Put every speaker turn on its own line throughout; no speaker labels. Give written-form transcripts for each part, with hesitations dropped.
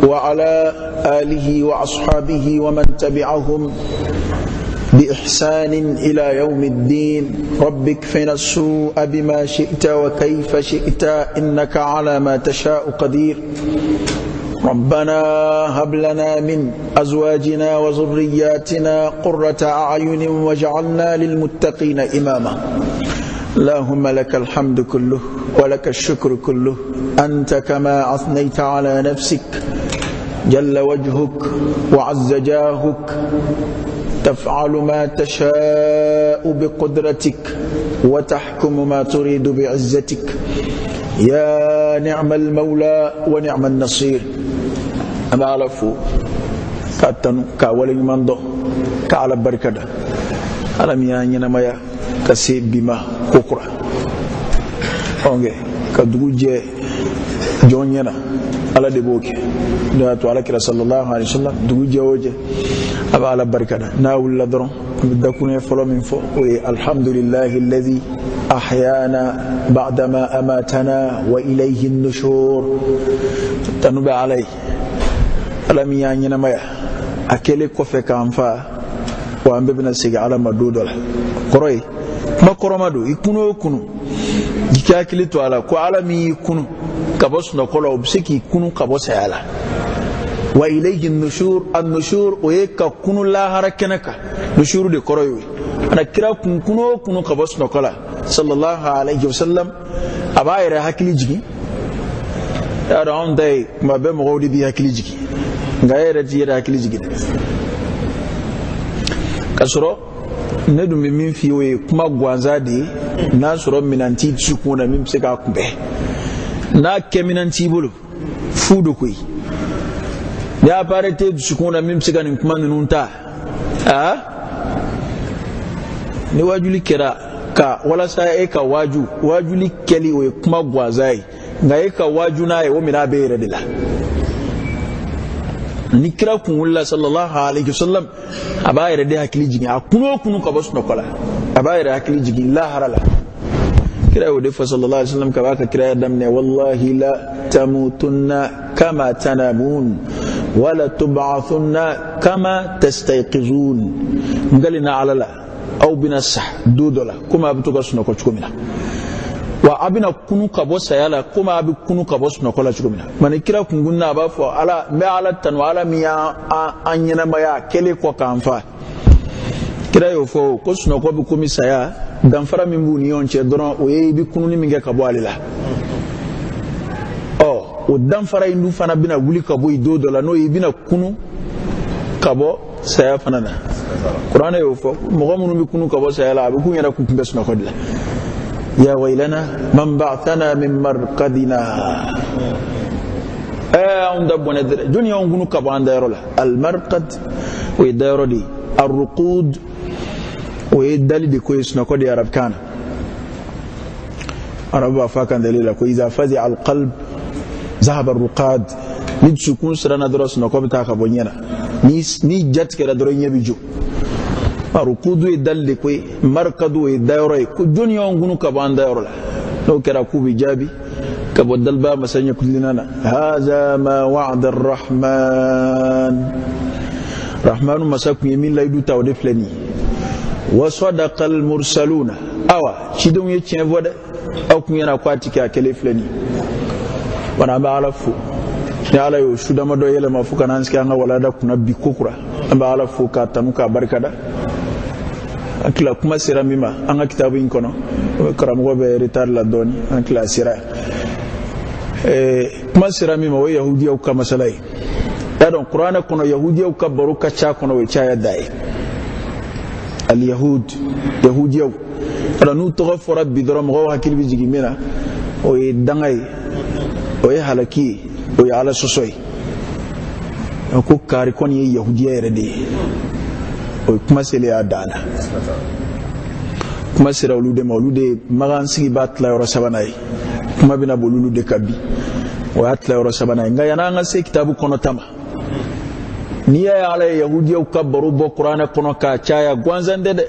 وعلى آله وأصحابه ومن تبعهم بإحسان إلى يوم الدين. رب اكفنا السوء بما شئت وكيف شئت إنك على ما تشاء قدير. ربنا هب لنا من أزواجنا وذرياتنا قرة أعين واجعلنا للمتقين إماما. اللهم لك الحمد كله ولك الشكر كله، أنت كما أثنيت على نفسك جل وجهك وعز جاهك، تفعل ما تشاء بقدرتك وتحكم ما تريد بعزتك، يا نعم المولى ونعم النصير. أما علفو كاتنو كاولي مندو كعلى بركة على ميانينا مايا كسيب بما كوكرا أونغي كدوجي جونينا على دبوكي دعاتو على كلا صلى الله عليه وسلم دوجي وجه أبا على بركة ناول لدرون بدكوني فلو من فوق الحمد لله الذي أحيانا بعدما أماتنا وإليه النشور. تنبع عليه ألم يانينا مايا أكلي كوفي كامفا وأنببنا سيغ على مدودو كروي ما كرمادو يكونو يكونو جكاكلي تو على كو عالمي يكونو كبوس نقول وبسكي يكونو كبوس يالا وإليه النشور. النشور ويكا كونو لا هركنك نشور دي كروي أنا كرا كونو كبوس نقول صلى الله عليه وسلم أباير هكلي جي يا رام داي ما بهم غودي بي هكلي جي غير تيرا هكلي جي كسرو nedu min fiwe kuma gwanzadi na suro minanti tsukuna mim seka kumbe na keminanti bulu fudu kui ya parete tsukuna mim seka ni kuma nunta ni wajuli kera ka wala sa e ka wajuli keli we kuma gwazai nga e ka waju na e wo mina beere de la nikira kungulla sallallahu alaihi wasallam abayre de hakili jigi akuno ka bosno kola abayre hakili jigi la harala kira wode fa sallallahu alaihi wasallam ka baka kira damne wallahi la tamutunna kama tanamun wala tub'athunna kama tastayqizun ngalina alala au binasah dudola kuma abtuka suno ko chukumina wa abina kunu kabosa yala kuma abi kunu kabos na kola chugumina mane kira kungunna ba fo ala me ala tan wala miya anyina maya kele ko kanfa kira yo fo ko suno ko bi komisa ya dan fara min bu ni onche doron o ye bi kunu ni minge kabo alila o dan fara indu fana bina wuli kabo ido dola no yibina kunu kabo saya fanana qur'ana yo fo mo mo bi kunu kabo saya la abi kunyara ku kumbe suno ko dila يا ويلنا من بعثنا من مرقدنا عندنا دنيا ونقول كبان دايرولا المرقد ويدايرو دي الرقود ويدالي دي كويس نكودي عرب كان عرب فاكان دليل كو اذا فزع القلب ذهب الرقاد لد سكون سرنا دروس نكوبتا كبونينا ني جات كده درو نيبيجو arukudu idalli kwe markadu idayroy ku dunya ngunu kabanda yorola no kera ku bijabi kabo dalba masanya kullinana hadha ma wa'ada rahmanu masaku yemin laydu tawde fleni wa sadaqa al mursaluna awa chidum yetien vode akun yana kwatika kele fleni wana ba alafu ya ala yo shudama do yele mafuka nanski anga wala da kuna bikokura amba alafu ka tanuka barkada akila kuma sira mima anga kitabu inkono karamugo be retard la doni akila sira kuma sira mima wa yahudiya ka masalai dan qur'ana kono yahudiya ka baruka cha kono we cha yadai al yahudiya ranu to fo rabbi dorom go hakil bi jigi mina o dangay o halaki o ala sosoi ko kari kon ye yahudiya rede o kuma sele adana kuma sira ulude maulude magansi batla yoro sabanai kuma bina bolulu de kabi o atla yoro sabanai nga yana nga se kitabu kono tama niya ala yahudiya ukabbaru bo qur'ana kono ka chaya gwanzande de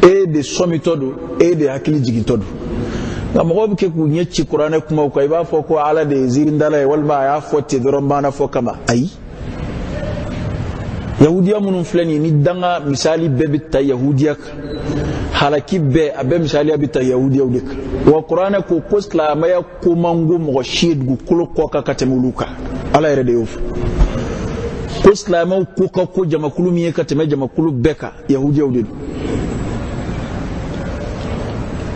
e de somitodo e de hakili jigitodo ngam ke ku nyecci qur'ana kuma ko ba fo ko ala de zirindala wal ma ya fotte doron bana fo kama ai yahudiya munun flani ni danga misali bebita yahudiya halaki be abe misali abita yahudiya udik wa qur'ana ko islam ya ko mangu mo shid gu kulo ko ka katemuluka ala yare de yof ko islam ko jama kulu mi kateme jama kulu beka yahudiya udik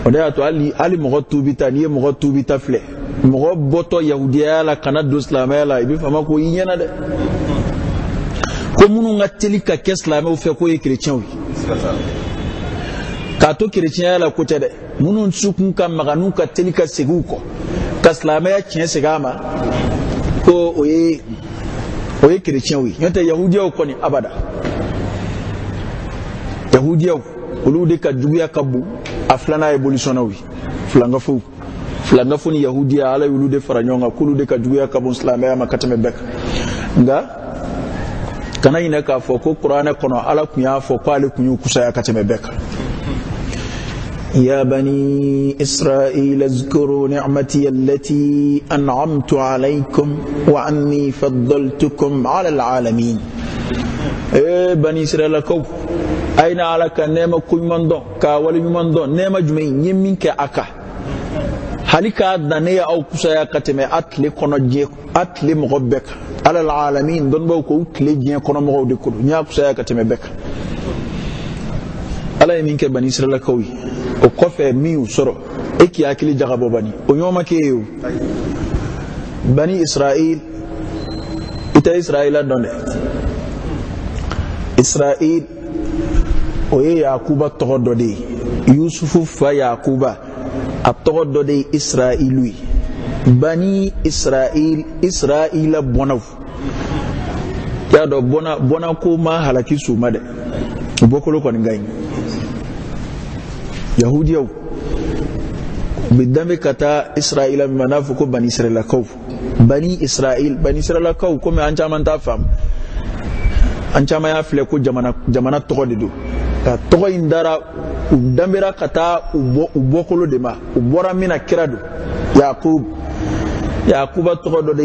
oda to ali mo tubita ni mo tubita fle mo boto yahudiya la kana do islam ya la ibi fama ko yinyana de ko munu ngateli ka islam o fe ko e chrétien wi ka to chrétien la ko tede munu sukun ka maganu ka teli ka segu ko ka islam ya chien segama ko oye chrétien wi nyata yahudiya ko ni abada yahudiya ulu de ka juguya kabu aflana evolution wi flanga fu ni yahudiya ala ulu de faranyonga kulu de ka juguya kabu islam ya makatame bek nga kana ina ka fo ko qur'ana kono ala kunya fo ko ala kunyu kusaya kateme beka ya bani isra'ila zkuru ni'mati allati an'amtu alaykum wa anni faddaltukum 'ala al'alamin bani isra'ila ko aina ala ka nema kunyundo ka wali nyundo nema jumai nyiminke aka halika dane ya au kusaya kateme atle kono je atle mo beka على العالمين دون بوكو كليجين كونو مغو ديكو نياكو سايا كاتيمي بك ala يمينك بني اسرائيل كوي او كوفي ميو سورو اكي اكلي جغابو بني او يوما كيو بني اسرائيل اتا اسرائيل دون اسرائيل او يعقوب تغدو دي يوسف فا يعقوب اتغدو دي اسرائيلوي bani israila bonaw ya do bona ko ma halaki su made bokolo ko ngai yahudiyaw bidame kata israila manafu ko bani israila ko bani israila ko ko me anja man ta fam anja ma ya fle ko jamana to dido ka to indara udambira kata ubokolo de ma ubora mina kirado yaquba to de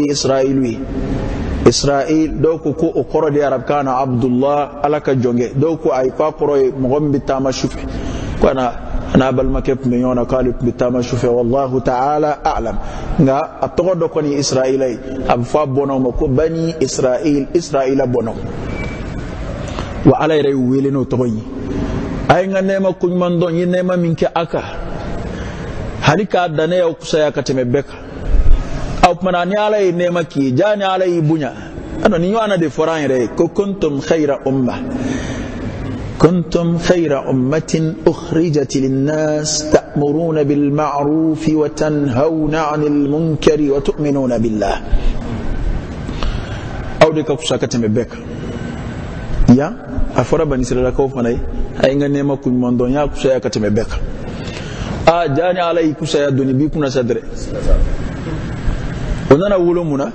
israil do ko okoro de arab kana abdullah alaka jonge do ko ay ko koro mo gombi tama shufe kana ana bal makep me yona kalib bi tama shufe wallahu ta'ala a'lam nga atodo ko ni israilay ab fa bono mo ko bani israila bono wa alay ray weleno to yi ay nga nema kuñ man don yi nema minke aka halika dane ya kusaya kateme beka au manani ala nema ki jani ala bunya ano ni yana de foran re ko kuntum khayra ummatin ukhrijat lin-nas ta'muruna bil ma'ruf wa tanhauna 'anil munkari wa tu'minuna billah au de ka kusaka kateme beka ya afora bani israila ko fanay ay nga nema kuñ man don ya kusaya kateme beka jani alai kusa ya doni bi kuna sadre onana wulo muna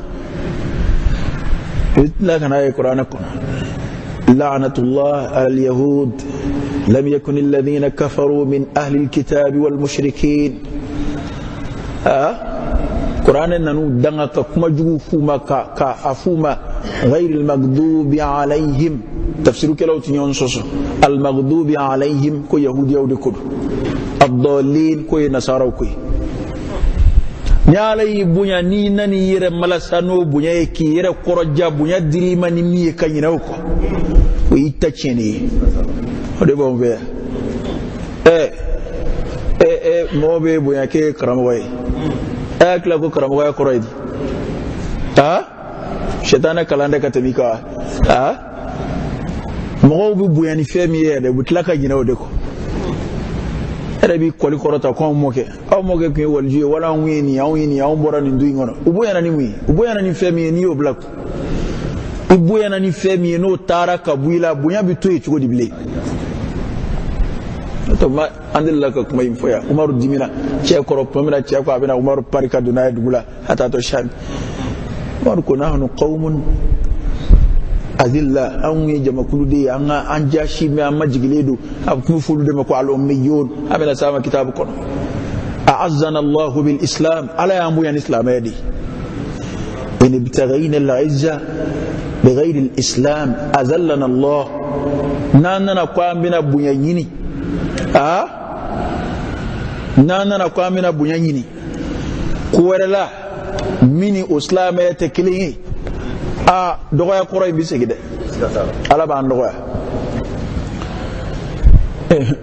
la kana ay qur'ana kuna la'natullah al-yahud lam yakun alladhina kafaru min ahli al-kitab wal mushrikin qur'ana nanu danga ka kuma jugu fuma ka afuma غير المغضوب عليهم تفسير كلاو تنيون سوسو المغضوب عليهم كو يهودي او دكود الضالين كو نصارى كو nyalay bunya ni nani yere malasano bunya ki yere koroja bunya dirima ni mi kanyina ko ko itacheni ode bombe mobe bunya ke karamway akla ko karamway koroidi shetana kalanda katemika mo bu bunya ni femi yede butlaka jina ode ko bi koli korota ko moke aw moke ko walji wala wini aw bora ni ndu ngono uboyana ni femi ni o black uboyana ni femi no tara kabuila bunya bitu e chugo dibile to ma andilla ka kuma infoya umaru dimina che koro pomira che ko abina umaru parika dunaya dugula hata to sham umaru ko nahnu qaumun azilla an yi jama kulude an jashi me amma jigiledo ab kuma fulude mako al ummiyun abela sama kitabu kono أعزنا الله بالإسلام على أمو يعني إسلام يدي إن ابتغينا العزة بغير الإسلام أذلنا الله نانا قام بنا بنيانيني نانا قام بنا بنيانيني كورلا mini islam te kili dogoya qoroy bi segide ala ba ndogoya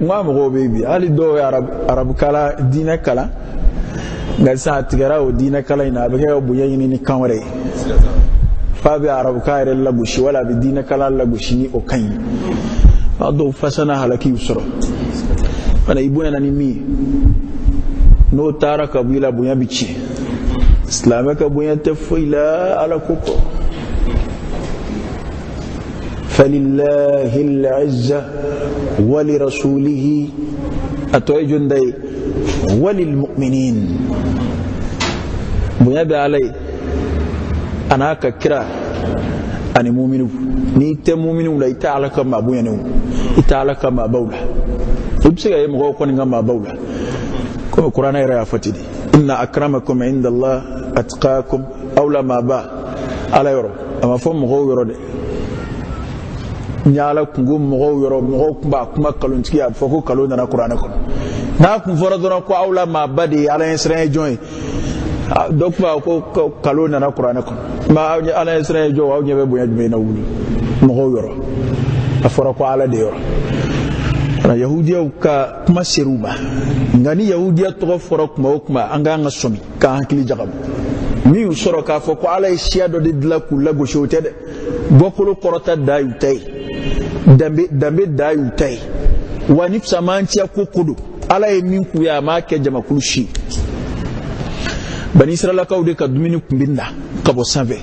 ngam go bebi ali do arab kala dina kala ngal sa tigara o dina kala ina be ko bu yini ni kamare fa bi arab kaire la gushi wala bi dina kala la gushi ni o kan do fasana halaki usro ana ibuna nani mi no tara kabila bunya bichi إسلامك بوين تفويلا على كوكو فلله العزة ولرسوله أتوجن دي وللمؤمنين بوين بعلي أنا ككرا أنا مؤمن نيت مؤمن ولا يتعلق ما بوين يتعلق ما بولا يبصي أي مغو كوني ما بولا القرآن يرى فتدي إن أكرمكم عند الله أتقاكم أولى ما با على يرو أما فهم مغو يرو دي نيالا كنغم مغو يرو مغو كمبا كما كالون تكيا فوكو كالون دانا قرآن كون ناكم فردنا كو أولى ما با دي على يسرين جوين دوك با كو كالون دانا قرآن كون ما على يسرين جو أو نيبه بنيا جمينا ولي مغو يرو أفرقو على دي يرو Yahudiya ka kuma seruba ngani Yahudiya to foro kuma anga ngasomi ka hankili jagab mi usoro ka fo ko ala shiya do de la kula go shote de bokolo korota dayutay dambe dayutay wani samanti ko kudu ala e min ku ya ma ke jama kulushi bani israila ka ude ka dumini kumbinda ka bo save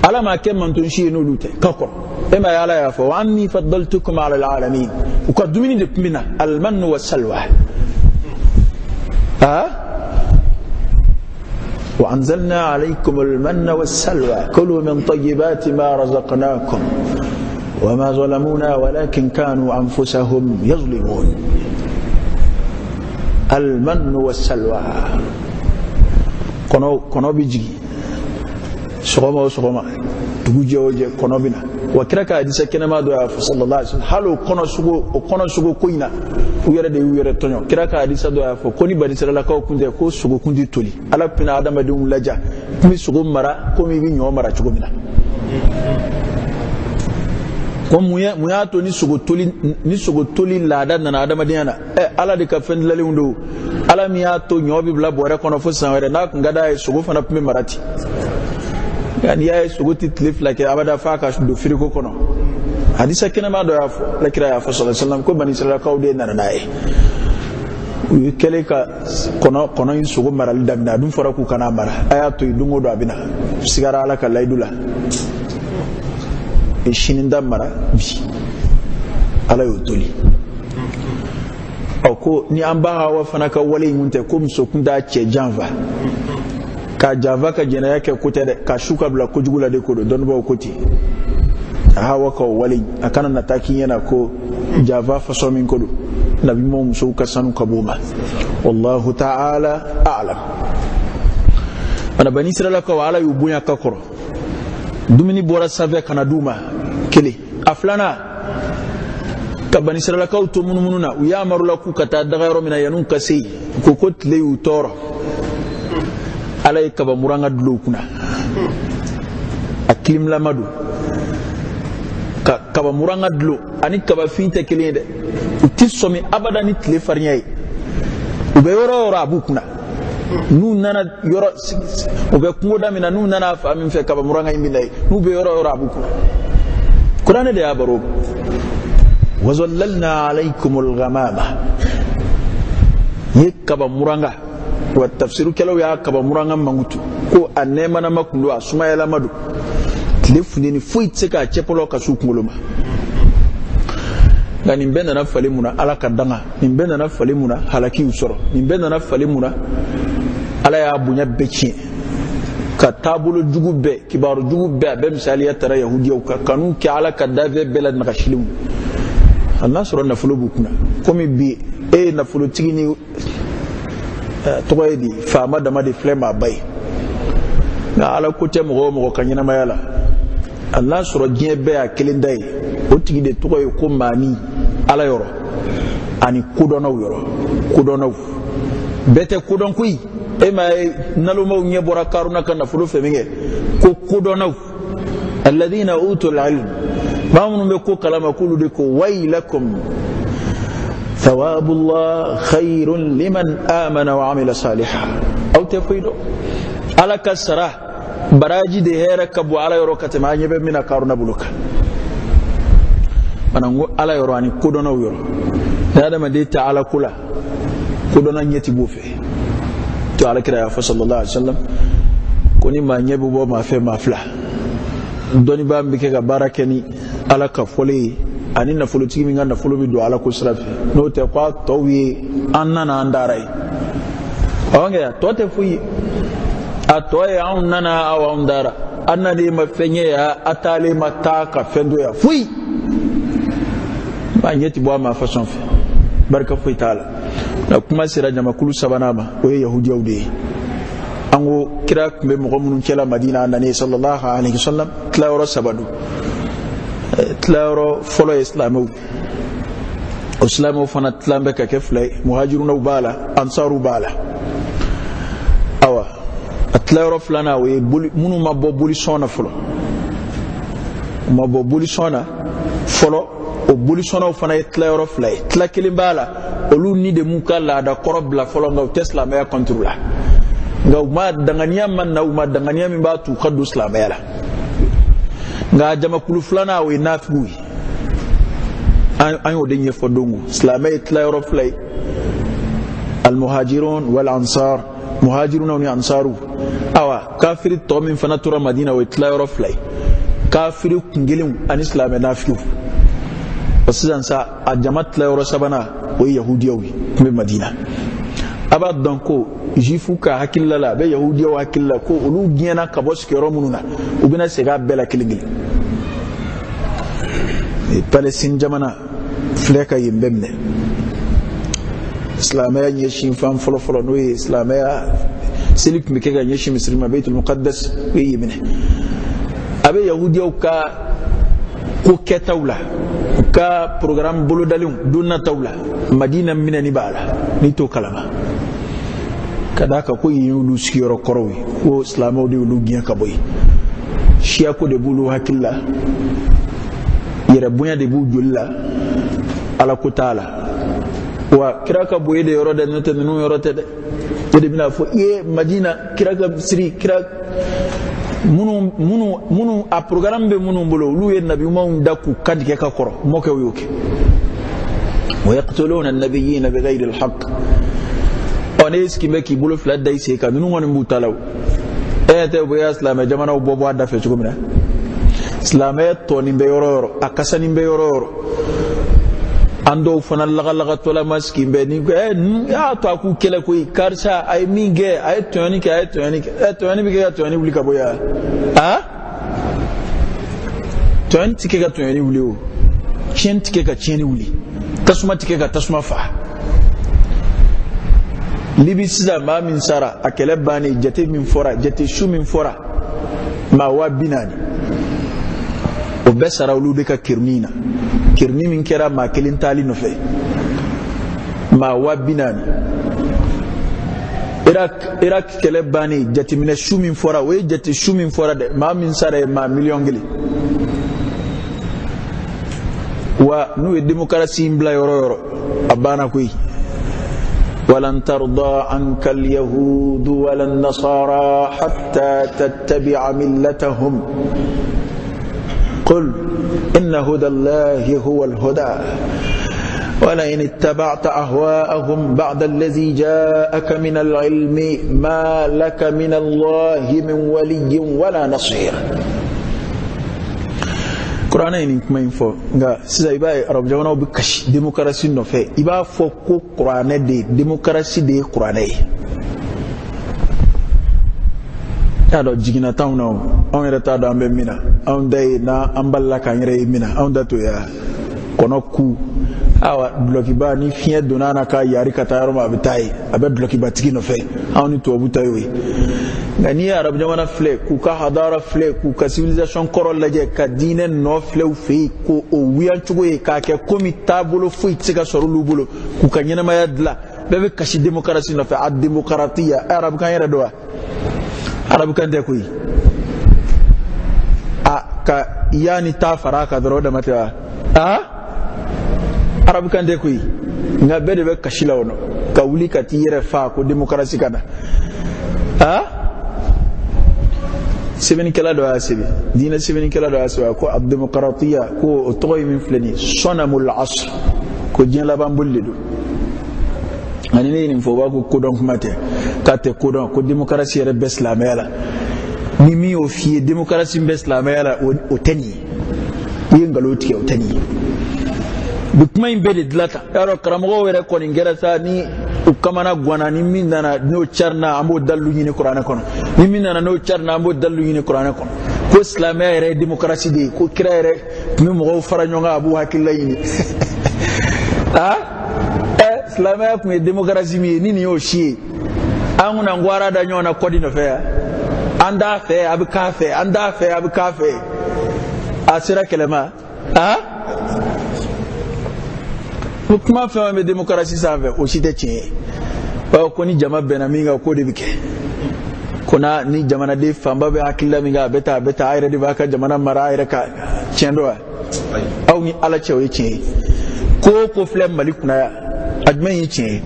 ala ma ke manton shi no lute ka ko إما يالا يا فو عني فضلتكم على العالمين وقدمني لكمنا المن والسلوى وأنزلنا عليكم المن والسلوى كلوا من طيبات ما رزقناكم وما ظلمونا ولكن كانوا أنفسهم يظلمون المن والسلوى كنو بيجي سغما تجوجي كنو بنا wakiraka hadisa kenema do ya sallallahu alaihi wasallam halu kono sugo koina uyere de uyere tonyo kiraka hadisa do ya fo koni bani sallallahu ka kunde ko sugo kundi toli ala pina adama de laja mi sugo mara ko mi bi nyo mara chugo mina ko muya to ni sugo toli lada na adama de yana ala de ka fen lale undo ala mi ya to nyo bi bla bore kono fo sanwere na ngada sugo fana pime marati yani ya suguti tlif like abada faka do firiko kono hadisa kenema do yafo lakira ya sallallahu alaihi wasallam ko bani sallallahu kawde na nae kele ka kono yin sugu maral damna dum fara ku kana mara ayato idungo do abina sigara ala ka laydula e shininda mara bi ala yotoli ko ni amba hawa fana ka wale munte ko msokunda che janva ka java ka jena yake kutere ka shuka bla kujugula de ko don ba ko ti hawa ka wali akana natakin yana ko java faso min ko nabi mo muso ka sanu ka boma wallahu ta'ala a'lam ana bani israila ka wala yubunya ka koro dumini bora save kana duma kele aflana ka bani israila ka to mununa uya marula ku kata daga yaro mina yanun kasi ko kotle utoro alay kaba muranga dulo kuna aklim la madu kaba muranga dulo ani kaba finte kelinde utisomi abada ni tile farnyai ube yoro rabu kuna nu nana yoro ube kungoda mina nu nana famin fe kaba muranga imbinai nu be yoro rabu kuna qur'ane de abaro wazallalna alaykumul ghamama yekaba muranga wa tafsiru kelaw ya kaba muranga mangutu ko anema na makundo asuma ya lamadu tilefuni ni fuitse ka chepolo ka sukungoloma ngani mbenda na falimuna ala kadanga mbenda na falimuna halaki usoro mbenda na falimuna ala ya bunya bechi ka tabulo jugube kibaru jugube be misali ya tara yahudiya ka kanu ki ala kadave belad na kashilim Allah sɔrɔ nafolo b'u kunna komi bi e nafolotigi ni tɔgɔ ye di faama dama de filɛ maa ba ye nka ala ko tɛ mɔgɔ o mɔgɔ ka ɲɛnamaya la Allah sɔrɔ diɲɛ bɛɛ y'a kelen da ye o tigi de tɔgɔ ye ko maani ala yɔrɔ ani kodɔnnaw yɔrɔ kodɔnnaw bɛɛ tɛ kodɔn koyi e ma ye nalomaw ɲɛ bɔra Karuna ka nafolo fɛ min kɛ ko kodɔnnaw alladhina utul ilm maa minnu bɛ ko kalama k'olu de ko waylakum thawabullah khayrun liman amana wa amila salihan aw tɛ foyi dɔn ala ka sara baraji de hɛrɛ ka bɔ ala yɔrɔ ka tɛmɛ an ɲɛ bɛ min na Karuna bolo kan bana ko ala yɔrɔ ani kodɔnnaw yɔrɔ ni adamaden tɛ ala ko la kodɔnna ɲɛ ti b'o fɛ to alakira y'a fɔ sallallahu alaihi wasallam ko ni maa ɲɛ bɛ bɔ maa fɛ maa fila dɔnnibaa bɛ kɛ ka baara kɛ ni ala ka fɔlen ye ani nafolotigi min ka nafolo bɛ don ala ko sira fɛ n'o tɛ ko a tɔw ye an nana an dara ye ɔ nka tɔ tɛ foyi ye a tɔ ye anw nana aw anw dara an nalen ma fɛn ye ya a taalen ma taa ka fɛn dɔ ya foyi maa ɲɛ ti bɔ a ma fasɔn fɛ barika foyi t'a la na kuma sera jamakulu sabanan ma o ye yahudiyaw de ye an ko kira tun bɛ mɔgɔ minnu cɛla Madina a nanen sallallahu alaihi wasallam tilayɔrɔ saba don tilayɔrɔ fɔlɔ ye silamɛw o silamɛw fana tilan bɛ ka kɛ fila ye muhajirunaw b'a la ansaruw b'a la awa a tilayɔrɔ filanan o ye minnu ma bɔ bolisɔn na fɔlɔ u ma bɔ bolisɔn na fɔlɔ o bolisɔnnaw fana ye tilayɔrɔ fila ye tila kelen b'a la olu ni de m'u ka laada kɔrɔ bila fɔlɔ nka u tɛ silamɛya kɔnturu la nka u ma danganiya man na u ma danganiya min b'a tu ka don silamɛya la nka jamakulu filanan o ye nafigiw ye an y'o de ɲɛfɔ dongo silamɛ ye tilayɔrɔ fila ye almuhajirun wal ansar muhajiruna ni ansaru awa kafiri tɔ min fana tora Madina o ye tilayɔrɔ fila ye kafiri kunkelenw ani silamɛ nafigiw sisan sa a jama tilayɔrɔ sabanan o ye yahudiyaw ye tun bɛ Madina a b'a dɔn ko juifu ka hakilila la a bɛ yahudiyaw hakilila ko olu gɛnna ka bɔ sigiyɔrɔ minnu na u bɛna segin a bɛɛ la kelen kelen Palestine jamana filɛ ka yen bɛɛ minɛ silamɛya ɲɛsin fan fɔlɔ fɔlɔ n'o ye silamɛya seli tun bɛ kɛ ka ɲɛsin misiri ma Beitul Muqaddas o ye yen minɛ a bɛ yahudiyaw ka ko kɛtaw la u ka programme bolodalenw don nataw la Madina minɛni b'a la n'i t'o kalama ka d'a kan ko yen y'olu sigiyɔrɔ kɔrɔw ye ko silamɛw de y'olu gɛn ka bɔ yen siya ko de b'olu hakili la yɛrɛ bonya de b'u joli la ala ko t'a la wa kira ka boye de yɔrɔ dɛ n'o tɛ ninnu yɔrɔ tɛ dɛ o de bɛna fɔ i ye Madina kira ka siri kira minnu a programme bɛ minnu bolo olu ye nabiɲumanw da k'u kantigɛ ka kɔrɔ mɔkɛw y'o kɛ wa yaqtuluna an-nabiyyina bighayri al-haqq ne sigi bɛ k'i bolo fila da i sen kan ninnu kɔni b'u ta la o tɛ bonya silamɛ jamanaw bɔ a da fɛ cogo min na silamɛ tɔnin bɛ yɔrɔ yɔrɔ a kasanin bɛ yɔrɔ yɔrɔ an dɔw fana lagalagatɔla ma sigi bɛ ni y'a to a k'u kɛlɛ koyi karisa a ye min kɛ a ye tɔɲɔni kɛ a ye tɔɲɔni kɛ tɔɲɔni bɛ kɛ ka tɔɲɔni wuli ka bɔ yan tɔɲɔni tɛ kɛ ka tɔɲɔni wuli o tiɲɛni tɛ kɛ ka tiɲɛni wuli tasuma tɛ kɛ ka tasuma faga Libi sisan maa min sara a kɛlɛ bannen jate min fɔra jate su min fɔra maa 40,000 o bɛɛ sara olu de ka kirni na kirni min kɛra maa kelen taali nɔfɛ maa 40,000 Irak kɛlɛ bannen jateminɛ su min fɔra o ye jate su min fɔra dɛ maa min sara ye maa 1,000,000 wa n'u ye démocratie in bila yɔrɔ yɔrɔ a banna koyi ولن ترضى عنك اليهود ولا النصارى حتى تتبع ملتهم قل إن هدى الله هو الهدى ولئن اتبعت أهواءهم بعد الذي جاءك من العلم ما لك من الله من ولي ولا نصير Qur'an ni kuma info nga siza iba arab jamana bi kashi démocratie no fe iba fo ko Qur'an de démocratie de Qur'an ya do jigina tawno on reta do ambe mina on day na amballa ka ngere mina on dato ya kono ku awa bloki ba ni fiye donana ka yari ka tayaro ma bitai abe bloki ba tigi no fe awni to butayo wi ngani arab jamana fle ku ka hadara fle ku ka civilisation korol laje ka dine no fle u fe ko o wiyan chugo e ka ke komi tabulo fu itsika soru lubulo ku ka nyina ma yadla bebe kashi demokrasi no fe ad demokratiya arab kan yara doa arab kan de kuyi a ka yani ta faraka dro da mata arab kan de kuyi nga bede be kashila wono ka wuli ka tire fa ko demokrasi kana sebeni kala do asibi dina sebeni kala do asibi ko ad demokratiya ko toy min flani sonamul asr ko jin la bambulidu ani ni fo ba ko donc mate ka te ko donc ko demokrasi re beslamela ni mi o fi demokrasi beslamela o tani yengalo tike o tani bukuma imbede dilata yaro karamo were ko ngera sa ni ukamana gwana ni minna no charna ambo dallu ni qur'ana kono ni minna no charna ambo dallu ni qur'ana kono ko islamia re demokrasi de ko kirere mi mo faranyonga abu hakilayni islamia ko demokrasi mi ni yo shi anguna ngwara da nyona kodi no fe anda fe ab kafe anda fe ab kafe asira kelema kuma fɛn bɛ démocratie sanfɛ o si tɛ tiɲɛ ye ko ni jama bɛnna min kan ko de bɛ kɛ ko na ni jamanaden fanba bɛ hakilila min kan a bɛ taa a yɛrɛ de b'a ka jamana mara a yɛrɛ ka tiɲɛ dɔ wa aw ni ala cɛ o ye tiɲɛ ye ko o ko filɛ mali kunna yan a jumɛn ye tiɲɛ ye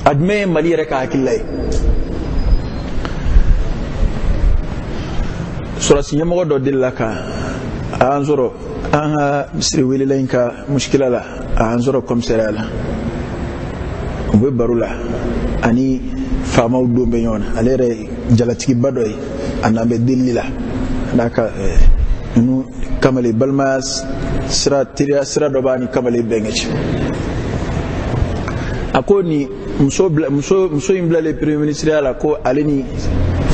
a jumɛn ye mali yɛrɛ ka hakilila ye sɔrɔsi ɲɛmɔgɔ dɔ delila ka a y'an sɔrɔ an ka misiri welela in ka muskila la a y'an sɔrɔ komisariya la u bɛ baro la ani faamaw don bɛ ɲɔgɔn na ale yɛrɛ jalatigiba dɔ ye a n'an bɛ delili la n'a ka ninnu kamalen balimaya sira teriya sira dɔ b'a ni kamalen bɛɛ ɲɛ cɛ a ko ni muso in bilalen premier ministre la ko ale ni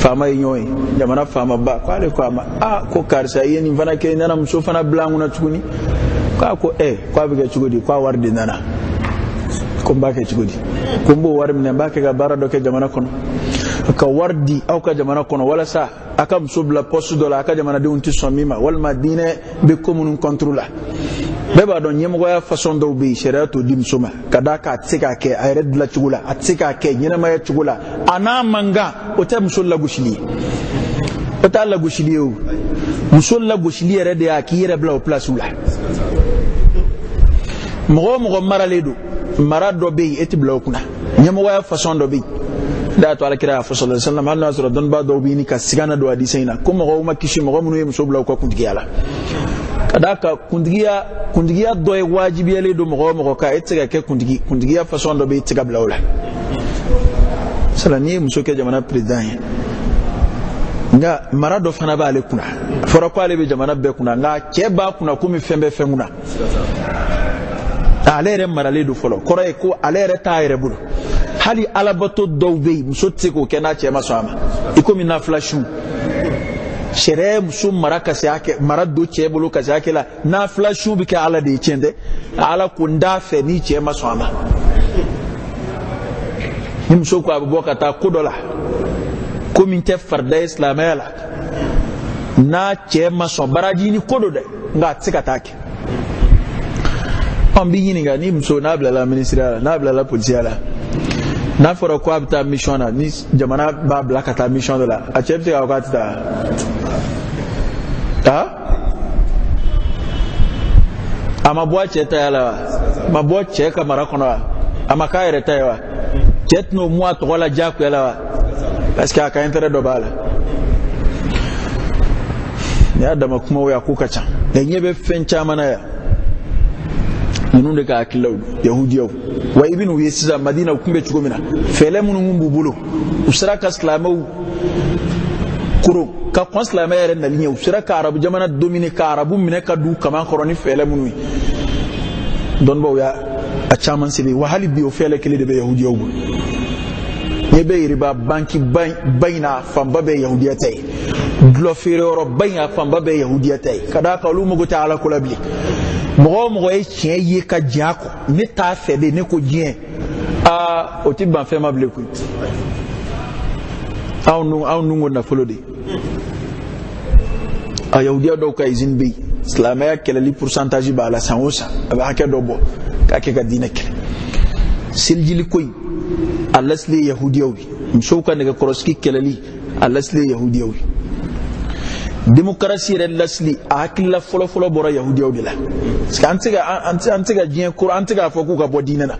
faama ye ɲɔgɔn ye jamana faama ba ko ale ko a ma ko karisa i ye nin fana kɛ nana muso fana bila an kunna tuguni k'a ko ko a bɛ kɛ cogo di ko a wari de nana ko n b'a kɛ cogo di ko n b'o wari minɛ n b'a kɛ ka baara dɔ kɛ jamana kɔnɔ ka wari di aw ka jamana kɔnɔ walasa a ka muso bila poste dɔ la a ka jamanadenw tɛ sɔn min ma walima diinɛ bɛ ko minnu contre la bɛɛ b'a dɔn ɲɛmɔgɔya façon dɔw bɛ yen sariya t'o di muso ma ka d'a kan a tɛ se k'a kɛ a yɛrɛ dilan cogo la a tɛ se k'a kɛ ɲɛnamaya cogo la a n'a man kan o tɛ muso lagosili ye o t'a lagosili ye o muso lagosili yɛrɛ de y'a k'i yɛrɛ bila o place la mɔgɔ o mɔgɔ maralen don mara dɔ bɛ yen e tɛ bila o kunna ɲɛmɔgɔya façon dɔ bɛ yen da to alakira fa sallallahu alaihi wasallam Allah azra don ba do bi ni ka sigana do hadisi ina ko mo ma kishi mo mun ye muso bla ko kundigiya la kada ka kundigiya do e wajibi ele do mo ka etega ke kundigiya façon do be etega bla wala salani muso ke jamana president nga mara do fana ba ale kuna fora ko ale be jamana be kuna nga ke ba kuna ko mi fembe fenguna ale re marale do folo koro e ko ale re ta ere bulu hali alabato dɔw bɛ yen muso tɛ se k'o kɛ n'a cɛ ma sɔn a ma i komi nafila su sariya muso mara ka se hakɛ mara don cɛ bolo ka se hakɛ la nafila su bɛ kɛ ala de ye tiɲɛ tɛ ala ko n t'a fɛ ni cɛ ma sɔn a ma ni muso ko a bɛ bɔ ka taa ko dɔ la ko min tɛ farida ye silamɛya la n'a cɛ ma sɔn baraji ni ko dɔ dɛ nka a tɛ se ka taa kɛ an b'i ɲininka ni muso n'a bilala minisiriya la n'a bilala polisiya la n'a fɔra ko a bɛ taa mission na ni jamana b'a bila ka taa mission dɔ la a cɛ bɛ se k'a fɔ k'a tɛ taa a ma bɔ a cɛ ta ya la wa a ma bɔ cɛ ka mara kɔnɔ wa a ma k'a yɛrɛ ta ye wa cɛ tɛna o mun a tɔgɔ la diyagoya la wa parce que a ka intérêt dɔ b'a la ni y'a dama kumaw ye a ko ka ca nka ɲɛ bɛ fɛn caman na yan ninnu de ka hakilaw yahudiyaw wa ibn u ye sisan madina u tun bɛ cogo min na fɛlɛ minnu b'u bolo u sera ka silamɛw koron ka kɔn silamɛ yɛrɛ nali ɲɛ u sera ka arabu jamana dominer ka arabu minɛ ka du kaman kɔrɔ ni fɛlɛ minnu ye dɔnnibaw y'a caman sɛbɛn wa hali bi o fɛlɛ kelen de bɛ yahudiyaw bolo ɲɛ bɛ yiriba banki ba in na fanba bɛ yahudiya ta ye dulɔ feere yɔrɔ ba in na fanba bɛ yahudiya ta ye ka d'a kan olu mago tɛ ala ko la bilen mɔgɔ ye tiɲɛ ye ka diɲɛ kɔ ne t'a fɛ de ne ko diɲɛ o ti ban fɛn ma bilen koyi anw nun ko nafolo de a yahudiya dɔw ka usine bɛ yen silamɛya kɛlɛli pourcentage b'a la san o san a bɛ hakɛ dɔ bɔ k'a kɛ ka diinɛ kɛlɛ selijili ko in a lasili ye yahudiyaw ye musow ka nɛgɛkɔrɔsigi kɛlɛli a lasili ye yahudiyaw ye démocratie yɛrɛ lasili a hakilila fɔlɔfɔlɔ bɔra yahudiyaw de la parce que an tɛ ka diɲɛ kɔrɔ an tɛ k'a fɔ k'u ka bɔ diinɛ na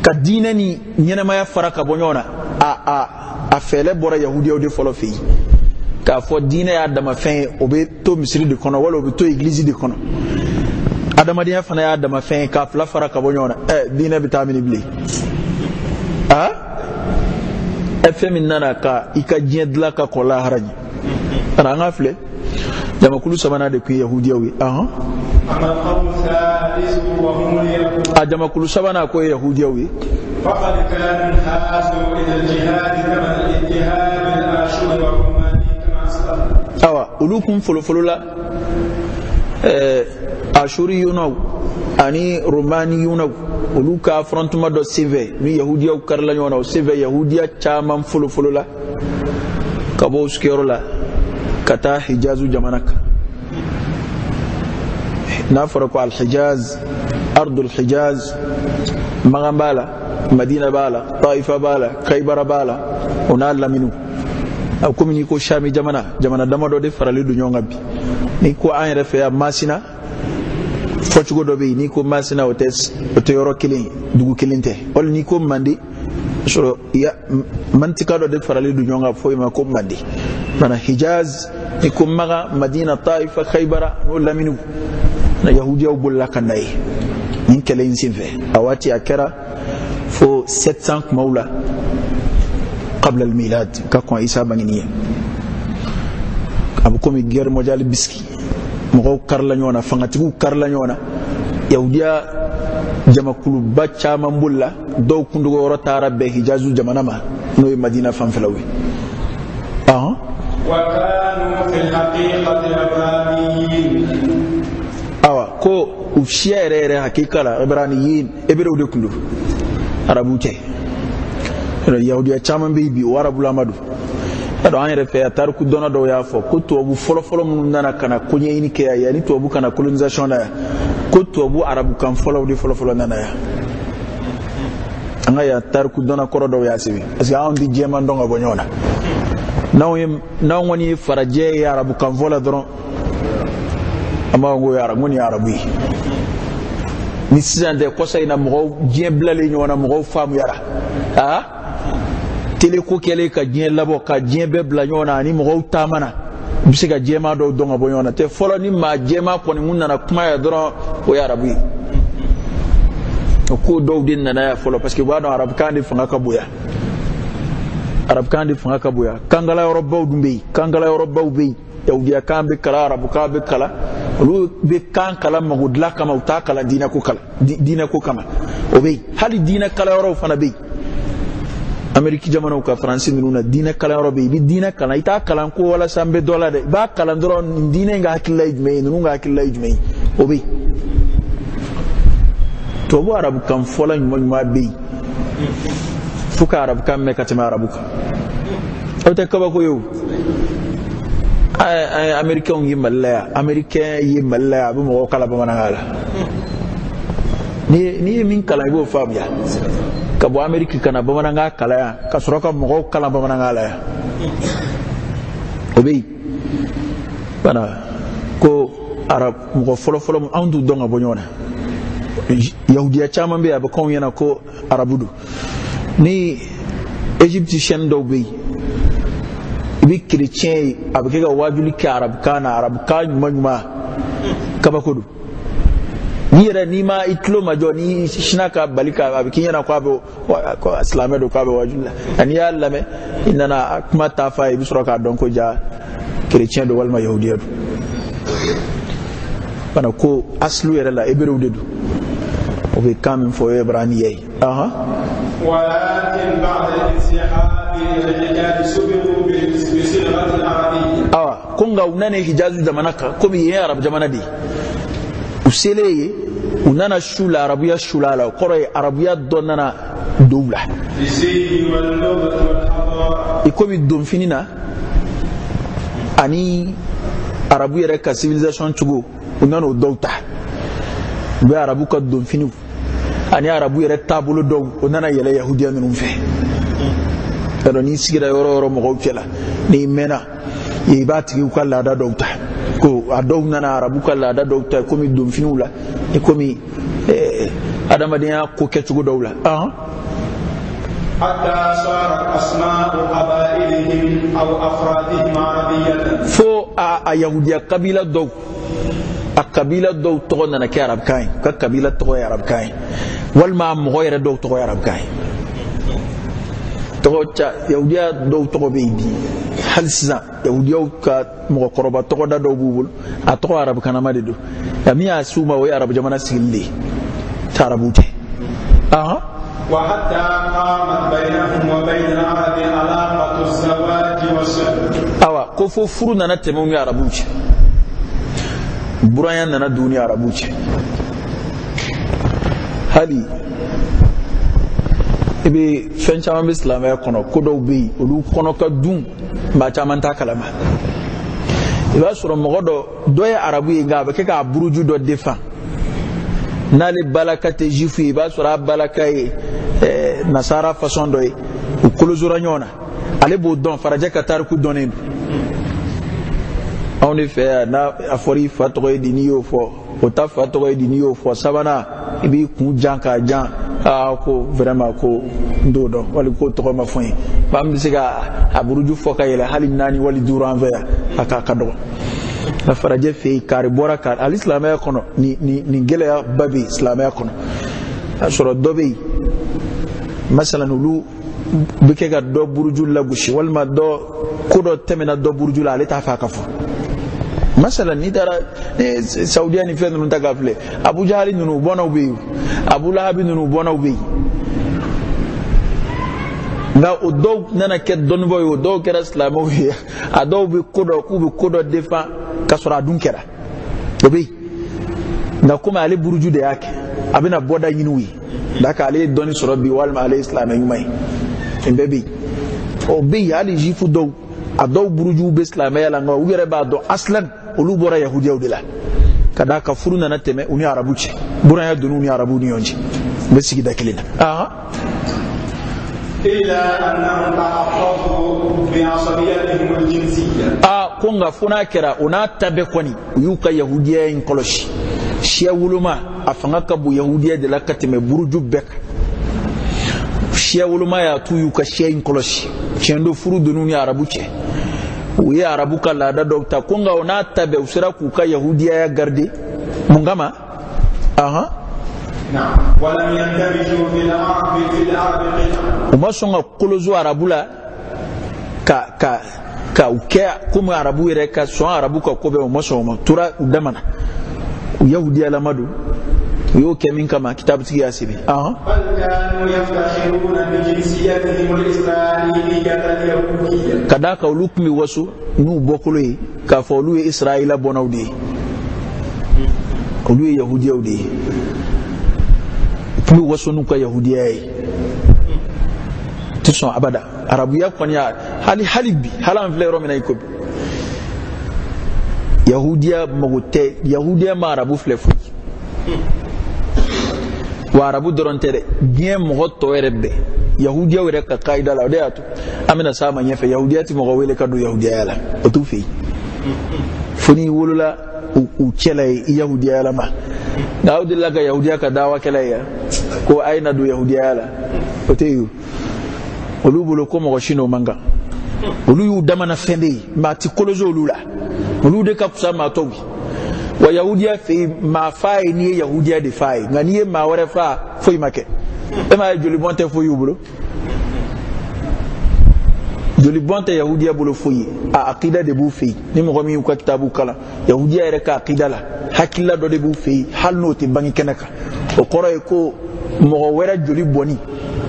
ka diinɛ ni ɲɛnɛmaya fara ka bɔ ɲɔgɔn na a fɛlɛ bɔra yahudiyaw de fɔlɔ fɛ yen k'a fɔ diinɛ y'a damafɛn ye o bɛ to misiri de kɔnɔ wala o bɛ to église de kɔnɔ adamadenya fana y'a damafɛn ye k'a fila fara ka bɔ ɲɔgɔn na diinɛ bɛ taa mini bilen fɛn min nana ka i ka diɲɛ dilan ka kɔ lahara ɲɛ ana an ka filɛ jamakulu sabanan de tun ye yahudiyaw ye a jamakulu sabanan ko ye yahudiyaw ye awa olu kun fɔlɔfɔlɔ la ashuriyunaw ani romaniyunaw olu ka affrontement dɔ senfɛ ni yahudiyaw karila ɲɔgɔn na o senfɛ yahudiya caman fɔlɔfɔlɔ la ka bɔ o sigiyɔrɔ la ka taa hijazu jamana kan n'a fɔra ko alhijaz ardul hijaz magan b'a la madina b'a la taifa b'a la kaibara b'a la o n'a laminu a komi n'i ko shami jamana damadɔ de faralen don ɲɔgɔn kan bi n'i ko an yɛrɛ fɛ yan masina fɔcogo dɔ bɛ yen n'i ko masina o tɛ yɔrɔ kelen dugu kelen tɛ wali n'i ko mande sɔrɔ mantika dɔ de faralen don ɲɔgɔn kan fɔ ma ko mande mana hijaz n'i ko maga madina taifa kaibara n'o laminu na yahudiyaw bolila ka na ye nin kɛlɛ in senfɛ a waati a kɛra fo 700 kumaw la قبل الميلاد كاكو عيسى بانينيه ابو كومي غير موجال بيسكي مغو كارلا نيونا فانغاتيكو كارلا نيونا يهوديا jamakulu ba caman bulla dɔw kundugo yɔrɔ taara bɛɛ hijazu jamana ma n'o ye madina fanfɛlaw ye awa ko u siya yɛrɛ yɛrɛ hakika la ibraniyin hebrew de kundu arabu tɛ yahudiya caman bɛ bi o arabu lamadu ado an yɛrɛ fɛ ya tariku dɔnna dɔw y'a fɔ ko tubabu fɔlɔfɔlɔ minnu nana ka na koɲɛɲini kɛ yan yanni tubabu kana colonisation na yan ko tubabu arabukan fɔlɔw de fɔlɔfɔlɔ nana yan an ka ya tariku dɔnna kɔrɔ dɔw y'a sɛbɛn parce que anw tɛ jɛman dɔn ka bɔ ɲɔgɔn na n'anw kɔni ye farajɛ ye arabukan fɔlɔ dɔrɔn an b'a fɔ ko nin ye arabu ye ni sisan tɛ kɔsa in na mɔgɔw diɲɛ bilalen ɲɔgɔn na mɔgɔw faamuyara télé ko kɛlen ka diɲɛ labɔ ka diɲɛ bɛɛ bila ɲɔgɔn na ani mɔgɔw taamana u bɛ se ka jɛma dɔw dɔn ka bɔ ɲɔgɔn na tɛ fɔlɔ ni maa jɛma kɔni mun nana kuma ya dɔrɔn o ye arabu ye o ko dɔw de nana yan fɔlɔ parce que u b'a dɔn arabukan de fanga ka bonya kankala yɔrɔbaw dun bɛ yen yahudiyakan bɛ kalan arabukan bɛ kalan olu bɛ kan kalan mago dilan kama u t'a kalan diinɛ ko kama o bɛ yen hali diinɛ kalanyɔrɔw fana bɛ yen Amérique jamanaw ka France ninnu na diinɛ kalanyɔrɔ bɛ yen i bɛ diinɛ kalan i t'a kalan ko walasa n bɛ dɔ la dɛ i b'a kalan dɔrɔn nin diinɛ in ka hakilila ye jumɛn ye ninnu ka hakilila ye jumɛn ye o bɛ yen tubabu arabukan fɔlɔ ɲuman bɛ yen fo ka arabukan mɛn ka tɛmɛ arabu kan aw tɛ kabako ye o américain ye Mali la yan a bɛ mɔgɔw kalan bamanankan la n'i ye min kalan i b'o faamuya ka bɔ Amérique kana bamanankan kalan yan ka sɔrɔ ka mɔgɔw kalan bamanankan la yan o bɛ yen bana ko mɔgɔ fɔlɔfɔlɔ anw t'u dɔn ka bɔ ɲɔgɔn na yahudiya caman bɛ yen a bɛ k'anw ɲɛna ko arabu don ni égyptien dɔw bɛ yen i bɛ chrétien ye a bɛ kɛ ka wajuli kɛ arabukan na arabukan ɲuman kabako don n'i ma i tulo majɔ ni sina ka bali ka a bɛ k'i ɲɛna ko silamɛ don k'a bɛ wajuli la n'i y'a lamɛn i nana kuma ta f'a ye i bɛ sɔrɔ k'a dɔn ko ja chrétien don walima yahudiya don bana ko aslu yɛrɛ la hebrew de don o bɛ kan min fɔ o ye ibraniya ye awa ko nka u nana hijazu jamana kan komi yen ye arabu jamana de ye useleye unana shula arabiya shula la qore arabiya donnana dowla ikomi donfinina ani arabu yɛrɛ ka civilisation cogo unana dowta be arabu ka donfiniw ani arabu yɛrɛ taabolo dɔw unana yɛlɛ yahudiya minnu fɛ alors ni sigira yɔrɔ yɔrɔ mɔgɔw cɛla ni mɛna i b'a tigiw ka laada dɔw ta ko a dɔw nana arabu ka laada dɔw ta komi donfiniw la komi adamadenya ko kɛcogo dɔw la
حتى صارت أسماء قبائلهم أو أفرادهم عربية
فو يهودية قبيلة دو القبيلة دو تغنى نكي عرب كاين كقبيلة تغوي عرب كاين والما مغير دو تغوي عرب كاين تغوي يهودية دو تغوي بيدي هل سيزان يهودية كمغو قربا تغوي دو بوبول أتغوي عرب كان ما دو يمي أسوما وي عرب جمانا سيلي تعربوتي
وحتى قامت بينهم وبين العرب علاقة الزواج والصلح
كفو فرنا نتمم يا عربوش برايان ننا دنيا عربوش هالي ebe fen chama islam ya kono kodo bi olu kono ka dum ba chama ta kalama iba suro mogodo doya arabu nga ba ke ka buruju do defa nale balakate jifu iba sura balakaye nasara façon doy o kolozura nyona ale bo don faraja katar ku donen on fait na afori fatoy diniyo fo o ta fatoy diniyo fo sabana ibi ku janka jan ko vraiment ko ndodo wali ko to ma fon bam bisiga aburuju fo kayele halim nani wali duran veya aka kado na faraja fe kar boraka al islam ya kono ni gele ya babi islam ya kono asoro dobe مثلا ولو بكيغا دو برجول لا غشي والما دو كودو تمنا دو برجول علي تافاكفو مثلا ندارا سعودياني فين نتا غافله ابو جهل نونو بونو بي ابو لهب نونو بونو بي nga odo nana ke don boy odo kera islamo wi ado bi kodo defa kasora dunkera obi nga kuma ali burju de yake abina boda yinwi daka ale doni sorobi walma ale islam yumai embebi obi ali jifu do ado buruju be islam ya langa ubere ba do aslan olu bora yahudiya udila kada ka furuna na teme uni arabuche bura ya dunu uni arabu ni yonji besigi dakilina
إلا أنهم تحفظوا بعصبيتهم الجنسية
كونغا فنا كرا أنا تبكوني يوكا يهودية إنكولوشي شيا ولما أفنعك بو يهودية دلكة مبرجو بك شيا ولما يا تو يوكا شيا إنكولوشي شندو فرو دنوني عربوشي ويا عربوكا لا دا دوكتا كونغا أنا تبه وسرا كوكا يهودية يا غردي مونغاما
نعم ولم يندمجوا في العرب
وما سونغا كولوزو عربولا ka uke kuma arabu yere ka so arabu ka ko be mo so mo tura udamana yahudi ala madu yo kemin kama kitabu tigi yasibi
bal kanu yaftakhiruna bi jinsiyatihim al-isra'iliyyah al-yahudiyyah
kada ka ulukmi wasu nu bokolo ka folu israila bonawdi ko lu yahudi yahudi kuma wasu nu ka yahudiyai tison abada arabiya kwanya halibi halan flero mina ikobi yahudiya magote yahudiya ma arabu flefu wa arabu dorontere bien mogo to erebe yahudiya were ka kaida la odeyatu amina sama nyefe yahudiya ti mogo wele kadu yahudiya yala otufi funi wolula u chele yahudiya yala ma daudi laga yahudiya ka dawa kelaya ko aina du yahudiya yala oteyu olu bolo ko mo shino manga olu yu damana fende ma ti kolozo lula olu de ka kusa ma tobi wa yahudiya fe ma fa ni yahudiya de fa ngani ma wore fa foi make e ma joli bonte foi bolo joli bonte yahudiya bolo foi a aqida de bu fe ni mo mi ko kitabu kala yahudiya re ka aqida la hakilla do de bu fe hal no te bangi kenaka o koro e ko mo wera joli boni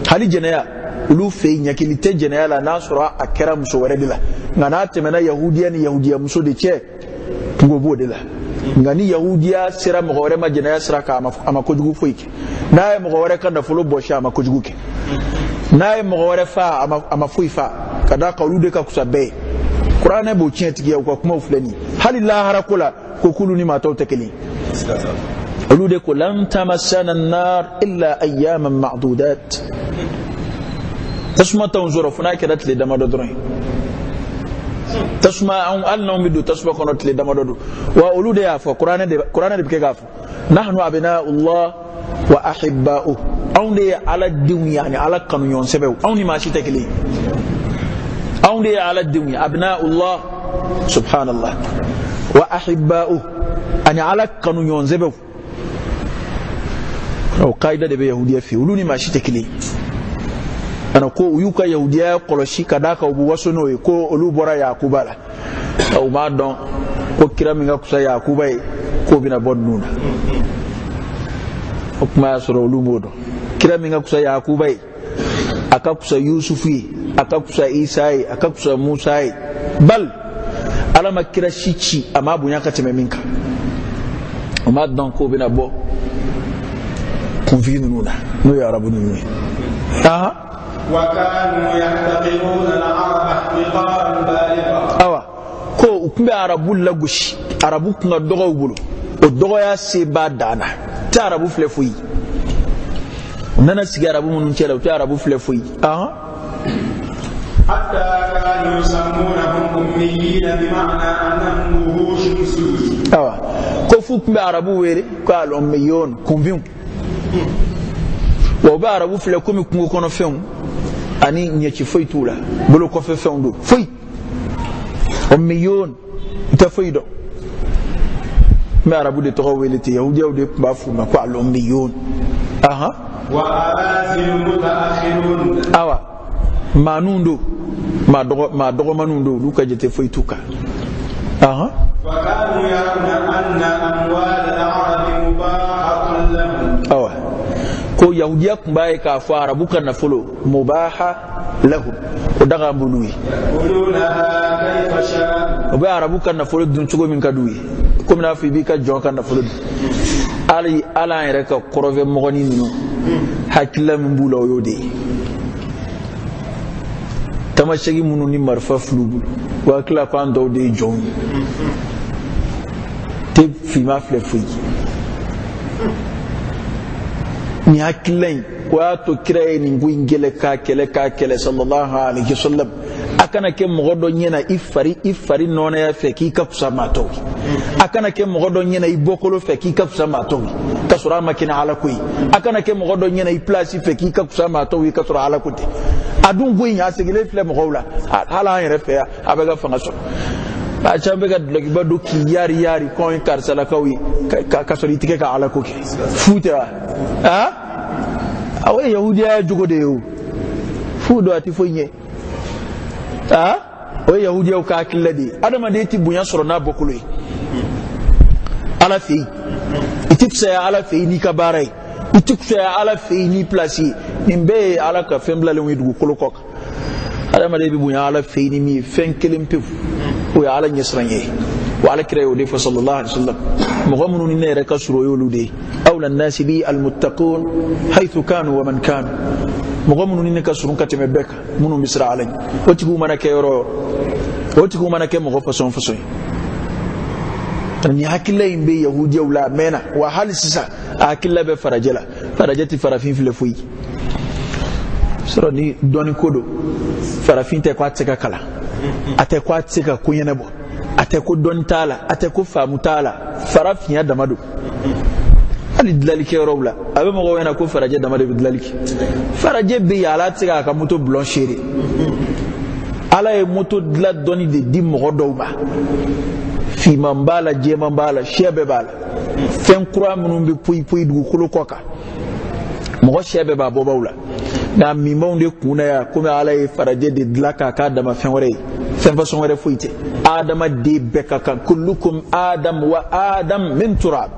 hali jenaya ulu fe nyakilite generala nasura akera muso were dila ngana temena yahudiya ni yahudiya muso de che tungo bo dila ngani yahudiya sira mo gore ma jina sira ka ama kojugu foike nae mo gore kan da folo bosha ama kojugu ke nae mo gore fa ama fuifa kada qawlude ka kusabe qur'ana bo tienti ya ko kuma fulani halillah harakula ko kuluni ma tawtakili qawlude ko lam tamassana an-nar illa ayyaman ma'dudat tasma tanzuru funaka dat li damado dron tasma an alna midu tasma konot li damado wa ulude ya fa qur'ana de bike gafu nahnu abna'ullah wa ahibba'u awde ala dunya yani ala kanu yon sebe awni ma shi takili awde ala dunya abna'ullah subhanallah wa ahibba'u ani ala kanu yon sebe o qaida de be yahudiya fi uluni ma shi takili ana ko uyuka yahudiya koloshi kadaka ubu wasono ko olubora yakubala au ma don ko kiraminga kusa yakubai ko bina bonnuna okuma soro olumodo kiraminga kusa yakubai akakusa yusufi akakusa isai akakusa musai bal alama kira shichi ama bunya kateme minka o ma don ko bina bo convinuna no ya rabunu aha
وكانوا يحتقرون العرب احتقارا بالغا
awa ko ukumbe arabu lagushi arabu kunga dogo bulu o dogo ya se ba dana ta arabu flefuyi nana sigi arabu munun cela ta arabu flefuyi
حتى كانوا يسمونهم أميين بمعنى أنهم وحوش سود
awa ko fu kumbe arabu were ko al ummiyon convin wa ba arabu flekumi kungo kono fen ani nyachi foi tula bolo ko fe fendo foi o million ta foi do me arabu de to welete yahudi de ba fu ma ko al million
wa arazil mutaakhirun
awa manundo ma dogo manundo luka jete foi tuka
wa kanu yaruna anna amwal al-arab mubahatun lahum
awa ko yahudiya kumbaye ka fa arabu kan folo mubaha lahu o daga mbului
quluna kayfa sha
o be arabu kan folo dun chugo min kadui ko mina fi bi ka jon kan folo ali ala ere ka korove mogoni ninu hakilla min bula o yode tamashegi munu ni marfa flubu wa kla kan do de jon te fi ma flefu ni hakilai wato kiraye ni ngwingele ka kele sallallahu alaihi wasallam akana ke mogodo nyena ifari nona ya feki ka kusamato akana ke mogodo nyena ibokolo feki ka kusamato kasura makina ala kuyi akana ke mogodo nyena iplace feki ka kusamato kasura ala kuti adun gwinya sigile fle mogowla hala yere fe abega fanga so a chambe ga dlogi badu ki yari ko en kar sala kawi ka sori tike ka ala kuki futa awe yahudiya jugo de yo fudo ati fonye o yahudiya ka akilladi adama de ti bunya soro na bokului ala fi itiksa ya ala fi ni kabarai itiksa ya ala fi ni place nimbe ala ka fembla le widu kolokok adama de bi bunya ala fi ni mi fenkelim pef o ya ala nyesranye wa ala kira yodi fa sallallahu alaihi wasallam mugamunu ni ne reka suro yolude awla an-nas bi al-muttaqun haythu kanu wa man kanu mugamunu ni ne ka surun kateme beka munu misra alay otigu manake yoro otigu manake mo fason fason tan hakilla imbe yahudi wala mena wa hal sisa akilla be farajati farafin file fuyi soro ni doni kodo farafin te kwa tseka kala ate kwa tseka kunyenebo ate ko don tala ate ko famu tala farafin ya damado ali dlalike robla abe mo wena ko faraje damado dlalike faraje be yala tseka ka moto blanchere ala e moto dla doni de dim mo dowba fi mambala je mambala shebe bala fen kura munum be puyi du kulu koka mo shebe ba bobawla na mi mawnde kuna ya kuma ala e faraje de dlaka ka dama fen wore fen façon wore fuite adama de beka kan kullukum adam wa adam min turab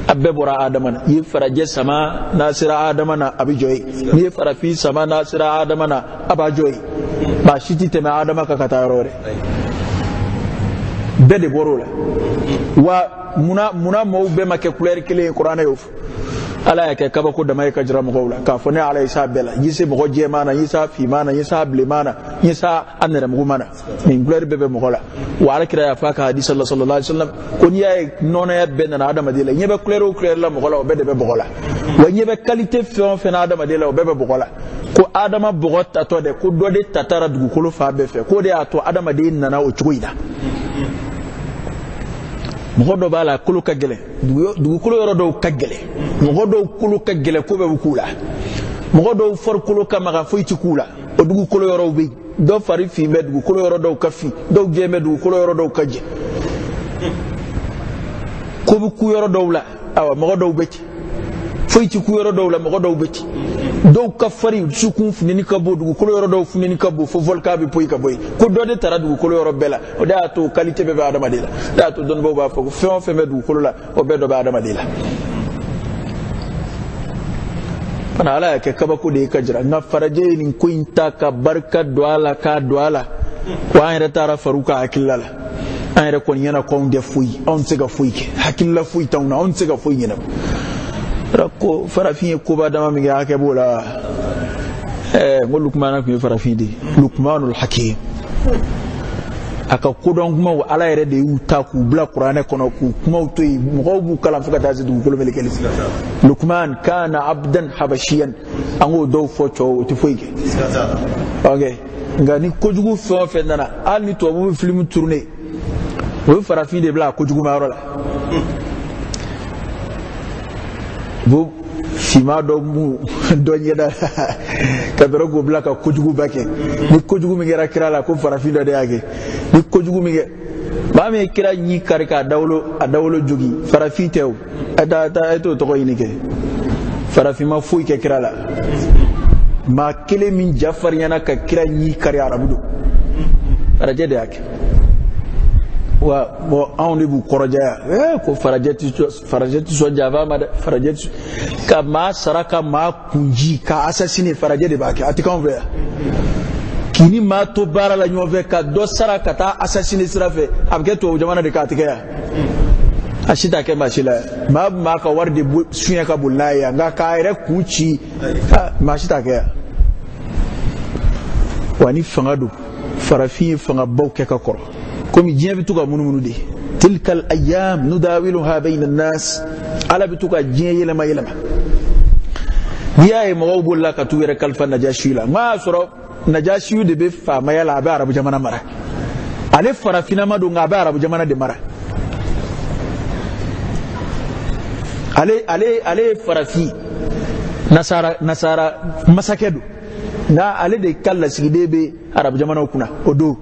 abbe bora adama na yi faraje sama nasira adama na abijoy ni farafi sama nasira adama na abajoy ba shiti te ma adama ka katarore bɛɛ de bɔr'o la wa munna maaw bɛɛ ma kɛ couleur kelen ye kuranɛ y'o fɔ ala y'a kɛ kabako dama ye ka jira mɔgɔw la k'a fɔ ne ala ye s'a bɛɛ la n ye se mɔgɔ jɛman na n ye s'a finman na n ye s'a bilenman na n ye s'a nɛrɛmuguman na nin couleur bɛɛ bɛ mɔgɔ la wa alakira y'a fɔ a ka hadisa la sallallahu alaihi wasallam ko n'i y'a ye nɔnɔya bɛɛ nana adamaden la ɲɛ bɛ couleur o couleur la mɔgɔ la o bɛɛ de bɛ bɔgɔ la wa ɲɛ bɛ qualité fɛn o fɛn na adamaden la o bɛɛ bɛ bɔgɔ la ko adama bɔgɔ tatɔ dɛ ko dɔ de tatara dugukolo fan bɛɛ fɛ k'o de y'a to adamaden nana o cogo in na mɔgɔ dɔ b'a la kolo ka gɛlɛn dugukolo yɔrɔ dɔw ka gɛlɛn mɔgɔ dɔw kolo ka gɛlɛn ko bɛɛ bɛ k'u la mɔgɔ dɔw farikolo ka maga foyi tɛ k'u la o dugukolo yɔrɔw bɛ yen dɔw fari fin bɛ dugukolo yɔrɔ dɔw ka fin dɔw jɛ bɛ dugukolo yɔrɔ dɔw ka jɛ ko bɛ ku yɔrɔ dɔw la awa mɔgɔ dɔw bɛ ten foyi tɛ ku yɔrɔ dɔw la mɔgɔ dɔw bɛ ten dɔw ka farin dusukun funteni ka bon dugukolo yɔrɔ dɔw funteni ka bon fo volcan bɛ poyi ka bɔ yen ko dɔ de taara dugukolo yɔrɔ bɛɛ la o de y'a to qualité bɛɛ bɛ adamaden la o de y'a to dɔnnibaaw b'a fɔ ko fɛn o fɛn bɛ dugukolo la o bɛɛ dɔ bɛ adamaden la fana ala y'a kɛ kabako de ye ka jira nka farajɛ ye nin ko in ta ka barika don a la k'a don a la wa an yɛrɛ taara far'u ka hakilila la an yɛrɛ kɔni ɲɛna ko anw tɛ foyi anw tɛ se ka foyi kɛ hakilila foyi t'anw na anw tɛ se ka foyi ɲɛnabɔ ko farafin ye koba dama min kɛ hakɛ b'o la n ko lukumana tun ye farafin de ye lukumanul hakim a ka kodɔn kumaw ala yɛrɛ de y'u ta k'u bila kuranɛ kɔnɔ k'u kumaw to yen mɔgɔw b'u kalan fo ka taa se dugukolo melekeli lukuman kana abdan habashiyan an k'o dɔw fɔ cɛw o tɛ foyi kɛ ok nka ni kojugu fɛn o fɛn nana hali ni tubabu bɛ film tourner o ye farafin de bila a kojugu ma yɔrɔ la bo fima dɔ mu dɔ ɲɛda ka dɔrɔn k'o bila ka kojugu ba kɛ ni kojugu min kɛra kira la ko farafin dɔ de y'a kɛ ni kojugu min kɛ maa min ye kira ɲi kari k'a dawolo jogi farafin tɛ o a t'o tɔgɔ ɲini kɛ farafin ma foyi kɛ kira la maa kelen min jafariɲana ka kira ɲi kari arabu don farajɛ de y'a kɛ wa bon anw de b'u kɔrɔjaya ko farajɛ tɛ sɔn janfa ma dɛ farajɛ tɛ ka maa sara ka maa kunji ka assassiner farajɛ de b'a kɛ a tɛ k'anw fɛ yan k'i ni maa to baara la ɲɔgɔn fɛ ka dɔ sara ka taa assassiner sira fɛ a bɛ kɛ tubabu jamana de k'a tigɛ yan a si t'a kɛ maa si la yan maa bɛ maa ka wari de suɲɛ ka boli n'a ye yan nka k'a yɛrɛ kun ci maa si t'a kɛ yan wa ni fanga don farafin ye fangabaw kɛ ka kɔrɔ komi diɲɛ bɛ to ka munumunu de tilkal ayyam nudawiluha bayna nas ala bɛ to ka diɲɛ yɛlɛma yɛlɛma n'i y'a ye mɔgɔw bolila ka t'u yɛrɛ kalifa najasiyu la n y'a sɔrɔ najasiyu de bɛ faamaya la a bɛ arabu jamana mara ale farafinama don nka a bɛ arabu jamana de mara ale ye farafin nasara masakɛ don nka ale de ka lasigiden bɛ arabu jamanaw kunna o don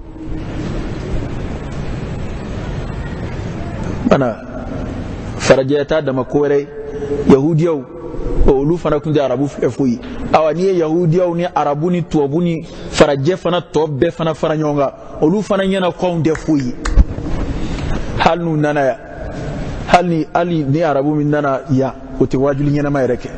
ana farajɛ ta dama ko wɛrɛ yahudiyaw olu fana tun tɛ arabu fɛ foyi awa n'i ye yahudiyaw ni arabu ni tubabu ni farajɛ fana tɔ bɛɛ fana fara ɲɔgɔn kan olu fana ɲɛna ko anw tɛ foyi hali n'u nana yan hali ni arabu min nana yan o tɛ wajuli ɲɛnama yɛrɛ kɛ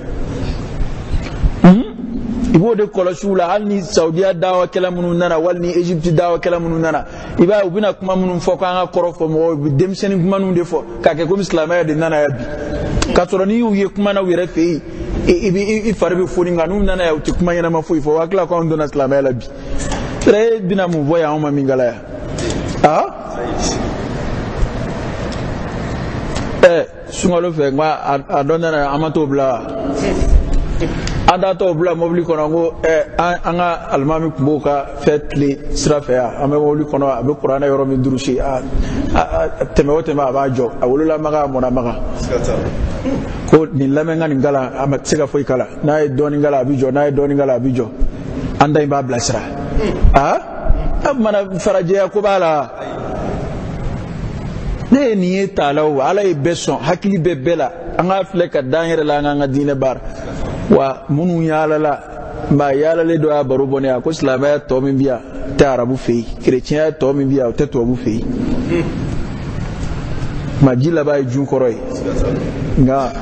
i b'o de kɔlɔsi u la hali ni saudiya dawakɛla minnu nana wali ni egypte dawakɛla minnu nana i b'a ye u bɛna kuma minnu fɔ k'an ka kɔrɔ fɔ mɔgɔw u bɛ denmisɛnnin kumaninw de fɔ k'a kɛ komi silamɛya de nana yan bi k'a sɔrɔ n'i y'u ye kuma na u yɛrɛ fɛ yen i fari bɛ foni nka n'u nana yan u tɛ kuma ɲɛnama foyi fɔ wa tila k'anw donna silamɛya la bi e bɛna mun fɔ yan anw ma min kala yan sunkalo fɛ a dɔ nana an ma t'o bila an t'o bila mobili kɔnɔ ko an ka alimami tun b'o ka fɛn tile sira fɛ yan an bɛ mobili kɔnɔ a bɛ kuranɛ yɔrɔ min durusi tɛmɛ o tɛmɛ a b'a jɔ a wololamaga a mɔnamaga ko nin lamɛn ka nin kala a ma se ka foyi kala n'a ye dɔɔnin kala a bɛ jɔ n'a ye dɔɔnin kala a bɛ jɔ an da in b'a bilasira a mana farajɛya ko b'a la ne ye nin ye taalaw ala ye bɛɛ sɔn hakili bɛ bɛɛ la an ka filɛ ka dan yɛrɛ la an k'an ka diinɛ baara wa minnu yaalala maa yaalalen dɔ y'a baro bɔ ne a ko silamɛya tɔ min bɛ yan tɛ arabu fɛ yen kerecɛnya tɔ min bɛ yan o tɛ tubabu fɛ yen maa ji laban ye jun kɔrɔ ye nka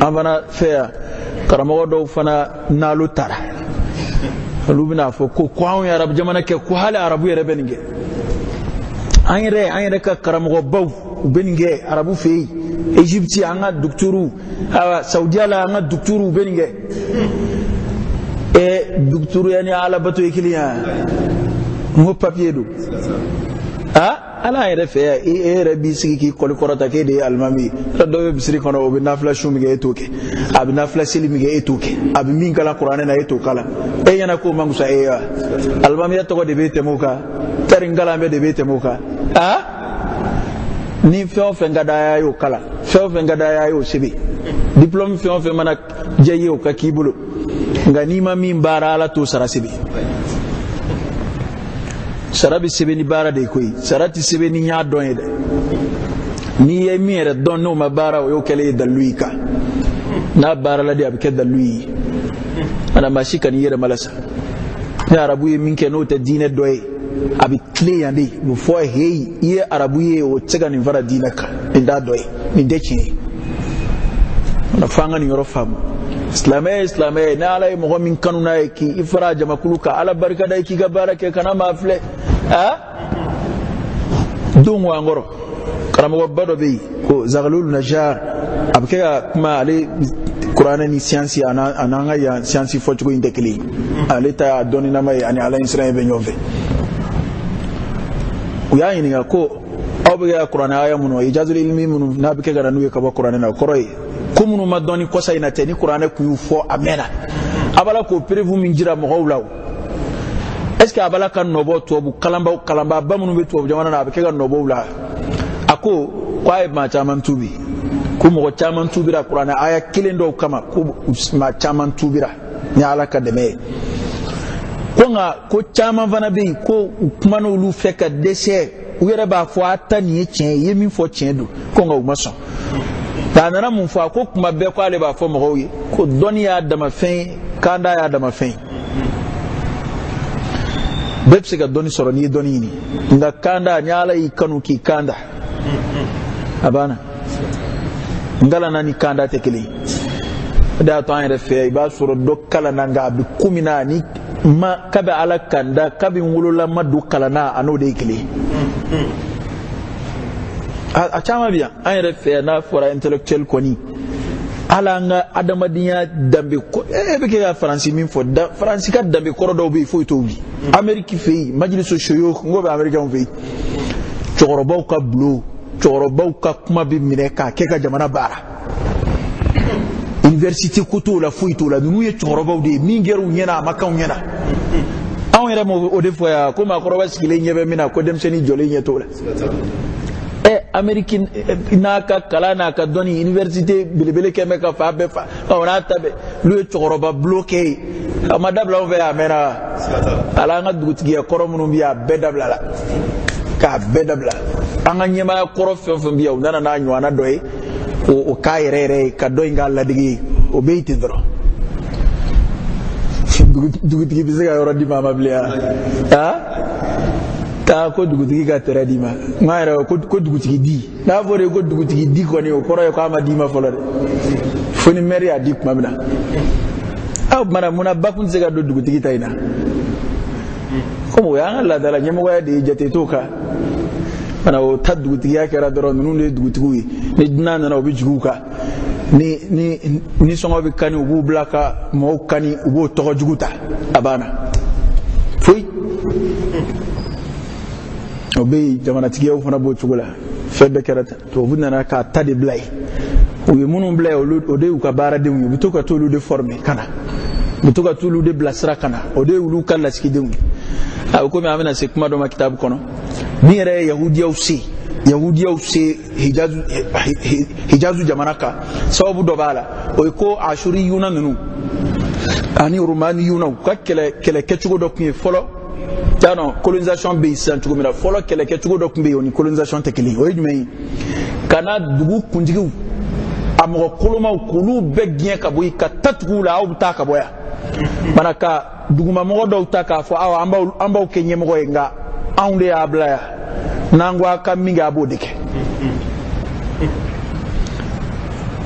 an fana fɛ yan karamɔgɔ dɔw fana n'alo tara olu bɛna fɔ ko anw ye arabu jamana kɛ ko hali arabu yɛrɛ bɛ nin kɛ an yɛrɛ ka karamɔgɔbaw u bɛ nin kɛ arabu fɛ yen Egypte an ka docteuru Saudiya la an ka docteuru u bɛ nin kɛ docteuru ya ni alabato ye kelen ya n ko papier do ala yɛrɛ fɛ yan e yɛrɛ b'i sigi k'i kɔli kɔrɔta k'e de ye alimami dɔw bɛ bisiri kɔnɔ o bɛ nafila su min kɛ e t'o kɛ a bɛ nafila seli min kɛ e t'o kɛ a bɛ min kala kuranɛ na e t'o kala e ɲɛna k'o man kusa e wa alimamiya tɔgɔ de b'e tɛmɛ o kan tari nkalan bɛ de b'e tɛmɛ o kan ni fɛn o fɛn ka d'a ye o kala fɛn o fɛn ka d'a ye o sɛbɛn diplôme fɛn o fɛn mana diya i ye o ka k'i bolo nka n'i ma min baara ala t'o sara sɛbɛn sara bɛ sɛbɛn ni baara de ye koyi sara tɛ sɛbɛn ni ɲ'a dɔn ye dɛ n'i ye min yɛrɛ dɔn n'o ma baara o y'o kɛlen ye dalilu y'i kan n'a baara la de a bɛ kɛ dalilu ye mana maa si ka n'i yɛrɛ malasa ni arabu ye min kɛ n'o tɛ diinɛ dɔ ye a bɛ tile yan de u bɛ fɔ heyi i ye arabu ye o tɛ se ka nin fara diinɛ kan nin t'a dɔ ye nin tɛ tiɲɛ ye mana fɔ an ka nin yɔrɔ faamu silamɛ ye silamɛ ye ni ala ye mɔgɔ min kanu n'a ye k'i fara jamakulu kan ala barika da i k'i ka baara kɛ kana maa filɛ don wa an kɔrɔ karamɔgɔba dɔ bɛ yen ko Zagalul Najar a bɛ kɛ ka kuma ale kuranɛ ni siyansi a n'an ka yan siyansi fɔcogo in tɛ kelen ye ale ta y'a dɔnninama ye ani ala in siran bɛ ɲɔgɔn fɛ u y'a ɲininka ko aw bɛ kɛ ka kuranɛ aya minnu ijazul ilmi minnu n'a bɛ kɛ ka na n'u ye ka bɔ kuranɛ na o kɔrɔ ye ko minnu ma dɔn ni kɔsa in na tɛ ni kuranɛ kun y'u fɔ a mɛnna a b'a la k'o perewu min jira mɔgɔw la o est ce que a b'a la ka nɔbɔ tubabu kalanbaaba minnu bɛ tubabu jamana na a bɛ kɛ ka nɔbɔw la a ko k'a ye maa caman tuubi ko mɔgɔ caman tuubira kuranɛ aya kelen dɔw kama ko maa caman tuubira ni ala ka dɛmɛ ye ko nka ko caman fana bɛ yen ko u kumana olu fɛ ka dɛsɛ u yɛrɛ b'a fɔ a ta nin ye tiɲɛ ye i ye min fɔ tiɲɛ don ko nka u ma sɔn nka a nana mun fɔ a ko kuma bɛɛ ko ale b'a fɔ mɔgɔw ye ko dɔnni y'a damafɛn ye kanda y'a damafɛn ye bɛɛ bɛ se ka dɔnni sɔrɔ n'i ye dɔnni ɲini nka kanda ni ala y'i kanu k'i kanda a banna ngalana ni kanda tɛ kelen ye o de y'a to an yɛrɛ fɛ i b'a sɔrɔ dɔ kalanna nka a bɛ ko min na ani kabi ala kanda kabi wolola ma don kalanna a n'o de ye kelen ye a caman bɛ yan an yɛrɛ fɛ yan n'a fɔra intellectuel kɔni ala an ka adamadenya danbe e bɛ kɛ ka faransi min fɔ faransi ka danbe kɔrɔ dɔw bɛ yen foyi t'o wuli ameriki fɛ yen majiliso soyo n ko bɛ amerikɛnw fɛ yen cɛkɔrɔbaw ka bulon cɛkɔrɔbaw ka kuma bɛ minɛ k'a kɛ ka jamana baara université ko t'o la foyi t'o la ninnu ye cɛkɔrɔbaw de ye min kɛra u ɲɛna a ma k'anw ɲɛna anw yɛrɛ m'o de fɔ yan ko maakɔrɔba sigilen ɲɛ bɛ min na ko denmisɛnnin jɔlen ɲɛ t'o la Amérique n'a ka kalan n'a ka dɔnni université belebele kɛ mɛ ka fa bɛɛ fa ɔ n'a ta bɛɛ olu ye cɛkɔrɔba bloqué ye a ma dabila anw fɛ yan a mɛnna wa ala an ka dugutigiya kɔrɔ minnu bɛ yan a bɛɛ dabila la k'a bɛɛ dabila an ka ɲɛmaaya kɔrɔ fɛn o fɛn bɛ yan u nana n'a ɲɔgɔnna dɔ ye o k'a yɛrɛ yɛrɛ ye ka dɔ in k'a ladege ye o bɛ yen ten dɔrɔn dugutigi bɛ se ka yɔrɔ di ma a ma bilen wa taa ko dugutigi ka terrain di ma n ka yɛrɛ ko dugutigi di n'a fɔra ko dugutigi di kɔni o kɔrɔ ye k'a ma di ma fɔlɔ dɛ fo ni maire y'a di tuma min na aw mana munna ba kun tɛ se ka don dugutigi ta in na komi o y'an ka laada la ɲɛmɔgɔya de ye jate t'o kan mana o ta dugutigiya kɛra dɔrɔn ninnu de ye dugutigiw ye ni dunan nana o bɛ jigin u kan ni sɔngɔ bɛ kani u b'u bila ka mɔgɔw kani u b'o tɔgɔ jugu ta a banna foyi. O bɛ yen jamanatigiyaw fana b'o cogo la fɛn bɛɛ kɛra ten tubabu nana k'a ta de bila yen u ye minnu bila yen o de y'u ka baaradenw ye u bɛ to ka t'olu de former ka na u bɛ to ka t'olu de bilasira ka na o de y'olu ka lasigidenw ye a bɛ komi an bɛna se kuma dɔ ma kitabu kɔnɔ min yɛrɛ ye yahudiyaw se hijazu jamana kan sababu dɔ b'a la o ye ko ashuriyuna ninnu ani romaniyuna u ka kɛlɛ kɛcogo dɔ tun ye fɔlɔ. Tiens, colonisation bɛ yen sisan cogo min na fɔlɔ kɛlɛkɛcogo dɔ tun bɛ yen o ni colonisation tɛ kelen ye o ye jumɛn ye ka na dugu kuntigiw a mɔgɔ kolomaw k'olu bɛɛ gɛn ka bɔ yen ka taa tugu u la aw bɛ taa ka bɔ yan mana ka dugumamɔgɔ dɔw ta k'a fɔ aw an b'aw kɛ ɲɛmɔgɔ ye nka anw de y'a bila yan n'an ko a ka min kɛ a b'o de kɛ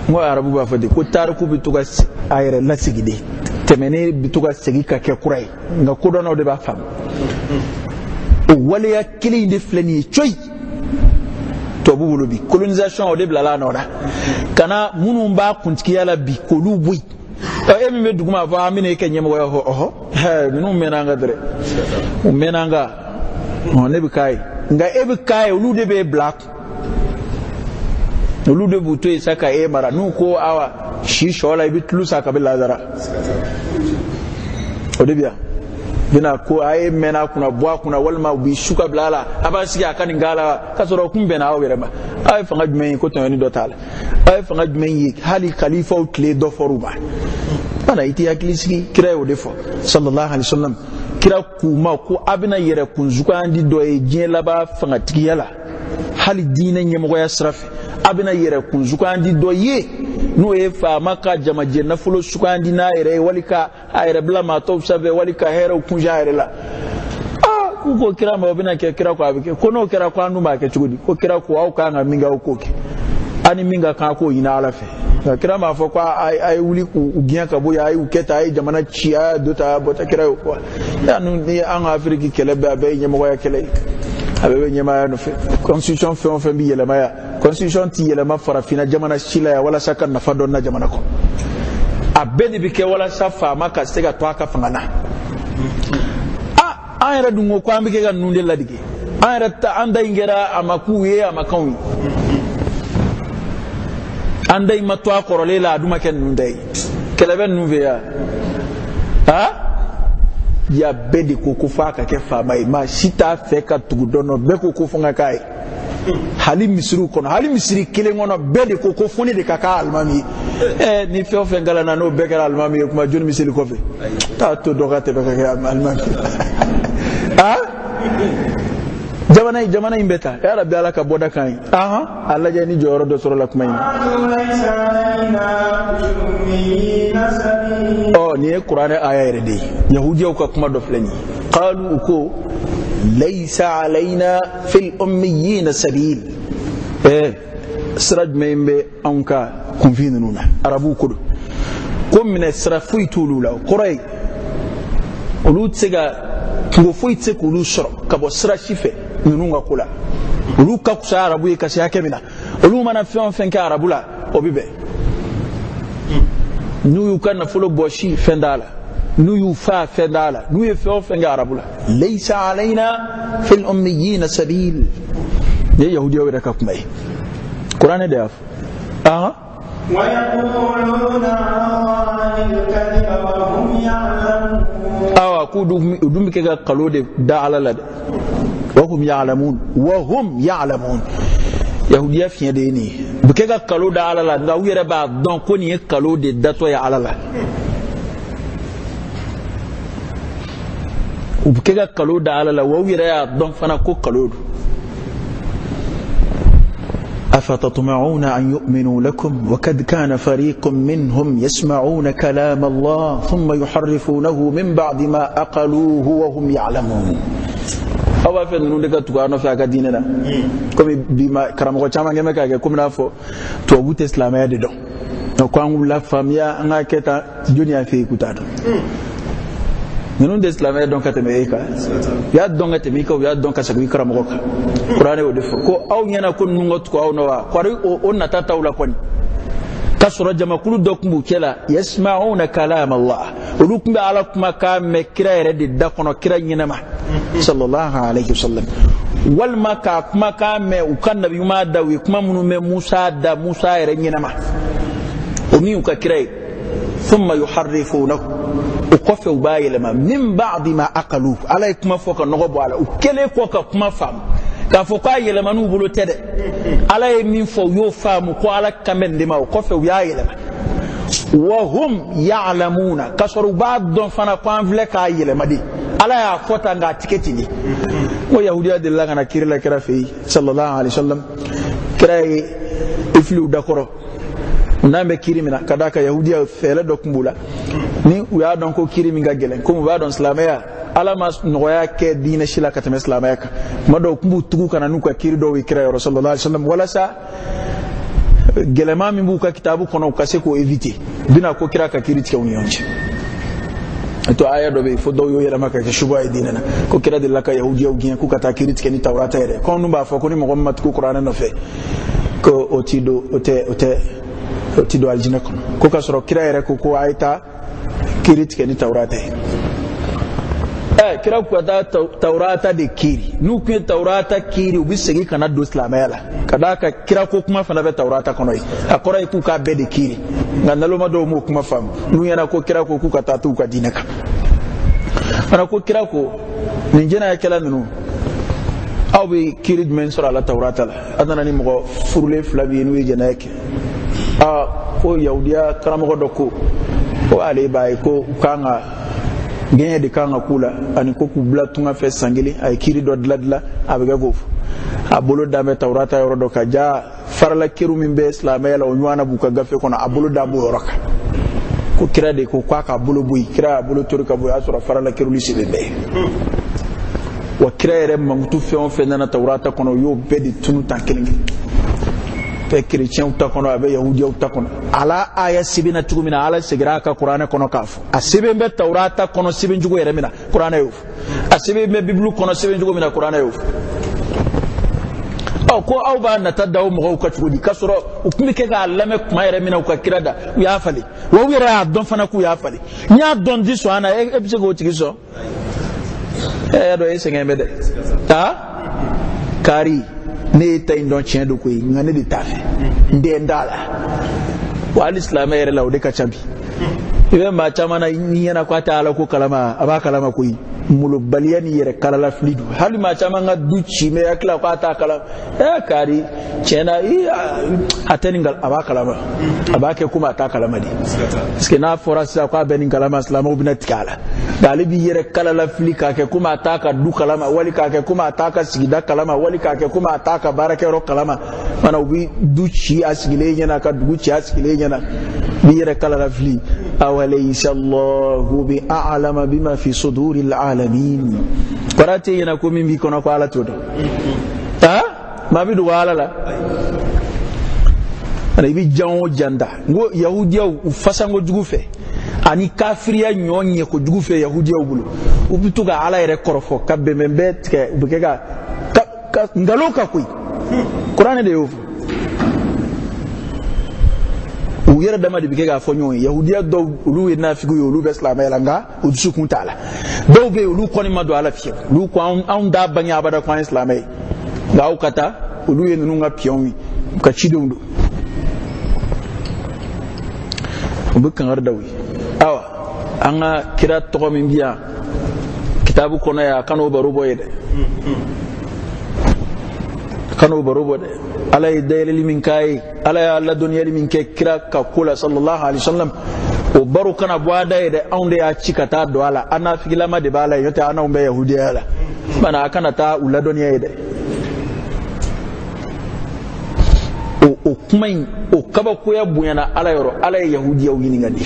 n ko arabu b'a fɔ de ko tariku bɛ to ka a yɛrɛ lasigi de tɛmɛnen bɛ to ka segin ka kɛ kura ye nka kodɔnnaw de b'a faamu o waleya kelen in de filɛ nin ye coyi to bulu bi colonisation o de blala no da kana munu ba kuntikiya la bi kolu bui e mi me duguma fa amine ke nyemo ho oho he nu menanga dre o menanga on ne bi kai nga e bi kai olu de be black olu de buto isaka e mara nu ko awa shi shola bi tulusa ka billa zara o de biya bina ko aye mena kuna bwa kuna walma bi shuka blala abasi ya kan ngala kasoro kumbe na awere ba ay fanga jumen ko to ni dotal ay fanga jumen yi hali khalifa o tle do foruba ana iti akilisi kira o defo sallallahu alaihi wasallam kira kuma ko abina yere kunzuka andi do e jin laba fanga tikiyala hali dina nyemo ya srafi abina yere kunzuka andi do ye no e fa maka jamaje na fulo sukandi na ere walika ayre bla ma to sabe walika hero kunja ayre la ko kira ma bina ke kira ko abike ko no kira ko anu ma ke chugudi ko kira ko au ka nga minga ukoke ani minga ka ko ina alafe kira ma fo ko ay wuli ku ugiya ka boya ay uketa ay jamana chia dota bota kira ko ya nu ni an afriki kelebe abe nyemo ya kele abe nyema ya no fe constitution fe on fe bi yele maya constitution ti yele ma farafina jamana shila ya wala saka na fadon na jamana ko abedi bike wala safa maka sega to aka fangana ayra dungo ko ambike ga nunde ladige ayra ta anda ingera amakuye amakawi anda imatwa korolela aduma ken nunde keleben nuve ya ya bedi ko faka ke fama ma sita feka tugudono be ko funga kai hali misru kono hali misri kile ngono bedi ko funi de kaka almami ni fe ngala na no be kala almami ko ma joni misri ko fe ta to dogate be kaka almami jamana imbeta ya rabbi alaka boda kan Allah jani joro do soro la kuma ni Qur'an aya yerde yahudiya ko kuma do flani qalu ko laysa alaina fil ummiyin sabil sraj membe anka kunfinuna arabu ko kom min srafu tulula quray ulut sega ngo foitse kulu soro kabo sra shife nununga kula ulu ka kusa arabu ka se akemina ulu mana fen ka arabula obibe nu yu kan fulo boshi fendala nu yu fa fendala nu yu fen ka arabula laysa alaina fil ummiyin sabil ya yahudiya wada ka kuma qur'an da
wa yaquluna al-kadhiba wa hum ya'lamun
awa ku dum ke ga kalode da alala wa hum ya'lamun yahudiya fiye da ni buke ga kalo da alala ga wuyere ba don ko ni kalo de dato ya alala buke ga kalo da alala wa wuyere ya don fana ko kalo أفتطمعون أن يؤمنوا لكم وقد كان فريق منهم يسمعون كلام الله ثم يحرفونه من بعد ما أقلوه وهم يعلمون أو أفضل نودك تقارن في أكاديننا كم بما كرامك وشام عندما كأي كم نافو توبوت إسلامي هذا نقول لا فاميا أنا كتا دنيا في كتاد نون d'islamé donc atemeka ya donc atemeka ya donc asagui karamoka qur'ane o defo ko aw nyana ko nungot ko aw nawa qari o nata tawla kon kasura jamakulu dokumbu kela yasma'una kalam Allah ulukum bi ala kuma ka me kira rede da kono kira nyinama sallallahu alaihi wasallam wal maka kuma ka me ukan nabi ma dawi kuma munu me Musa da Musa yere nyinama o mi uka kira thumma yuharrifunahu ukofe ubayelema min ba'di ma aqalu ala kuma foka nogobo ala ukele foka kuma fam ka foka yelema nu bulo tede ala min fo yo famu ko ala kamende ma ukofe uyayelema wa hum ya'lamuna kasaru ba'd don fana ko anvle ka yelema di ala ya fota nga tiketi ni ko yahudiya de la kana kirla kira fi sallallahu alaihi wasallam kira iflu dakoro nambe kirimina kadaka yahudiya fele dokumbula ni uya don ko kirimi ngagelen ko ba don islamaya ala mas noya ke dina shila katame islamaya ka mado kumbu tugu kana nuka kiri do wikira rasulullah sallallahu alaihi wasallam wala sa gelema mi buka kitabu kono kase ko éviter bina ko kira ka kiri tike unionje to aya do be fo do yo yela maka ke shuba idinana ko kira de laka yahudiya ugiya ku kata kirit ke ni tawrata ere ko nu ba fo ko ni muhammad ku qur'ana no fe ko otido aljina ko ka soro kira ere ko ayta kirit ke ni tawrata kira ku da taurata de kiri nu ku taurata kiri ubi segi kana do islamela kada ka kira ko kuma fana be taurata kono yi akora ku ka be de kiri ngandalo ma do mu kuma fam nu yana ko kira ko ku ka ta tu ka dinaka ana ko kira ko min jena ya kala minu aw bi kiri men sura la taurata la adana ni mo furule flabi nu jena yake ko yahudiya karamo do ko ale bay ko kanga genye de kanga kula ani ko kubla tunga fe sangili ay kiri do dladla abega gofu abolo dame tawrata yoro do kaja farla kiru min be islamela o nywana buka gafe kono abolo damu yoraka ko kira de ko kwa ka bolo buyi kira bolo turka buyi asura farla kiru lisibe be wa kira ere mangutu fe on fe na tawrata kono yo be di tunu tankelingi pe chrétien ta kono abe yahudi ta kono ala aya sibina tugumina ala sigira ka qur'ana kono kafu asibe be tawrata kono sibe njugo yere mina qur'ana yuf asibe be biblu kono sibe njugo mina qur'ana yuf ko aw ba na tadaw mo ka tugudi kasoro ukumi ke ga lame kuma yere mina ka kirada ya fali wo wira don fana ku ya fali nya don di so ana e bise go tigiso do esenge de ta kari ne ta indon chen do ko ngane de tafe nde ndala wa islam yere lawde ka chambi ibe ma chamana ni yana kwata ala ko kalama aba kalama ko mulo baliyani yere kalala flidu hali ma chamanga duchi me akla kwata kalama kari chena ateningal aba kalama aba ke kuma ta kalama di ske na forasa kwa benin kalama islamu binatikala dalibi yere kalala flika ke kuma ta ka du kalama wali ka ke kuma ta ka sigida kalama wali ka ke kuma ta ka barake ro kalama mana ubi duchi asigile nyana ka duchi asigile nyana bi yere kalala fli awalaysa Allahu bi a'lama bima fi suduril alamin qarate yana ko min bi kono ko ala todo ma bi du wala la ana bi janwo janda ngo yahudiya u fasango jugufe ani kafiriya nyonye ko jugufe yahudiya bulu u bituga ala yere korofo kabbe membet ke ubukega ngaloka kuy qur'an de yofu u yere dama de bikega fonyo yahudiya do ulu na figu ulu be islam elanga u dusukun taala do be ulu koni madu ala fiye ulu ko an da banya abada ko islam e ga ukata ulu yenu nga piyon ka chidundu bukan ardawi awa anga kira to min biya kitabu kono ya kano barubo yede kano barubo de ala yadayli min kai ala ya la dunya min ke kira ka kula sallallahu alaihi wasallam o baru kana bwada yede onde ya chikata do ala ana figilama de bala yote ana umbe yahudiya ala bana akana ta ula dunya yede o kuma o kaba ko ya buyana ala yoro ala yahudiya wini ngadi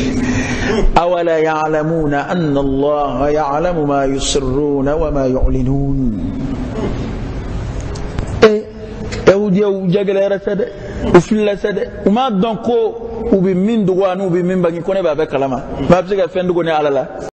awala ya'lamuna anna Allah ya'lamu ma yusirruna wa ma yu'linun yahudiya jagala rasade o filla sade uma donc ko ubi min dugo anu ubi min bangi kone ba be kalama ba be ga fendugo ne ala la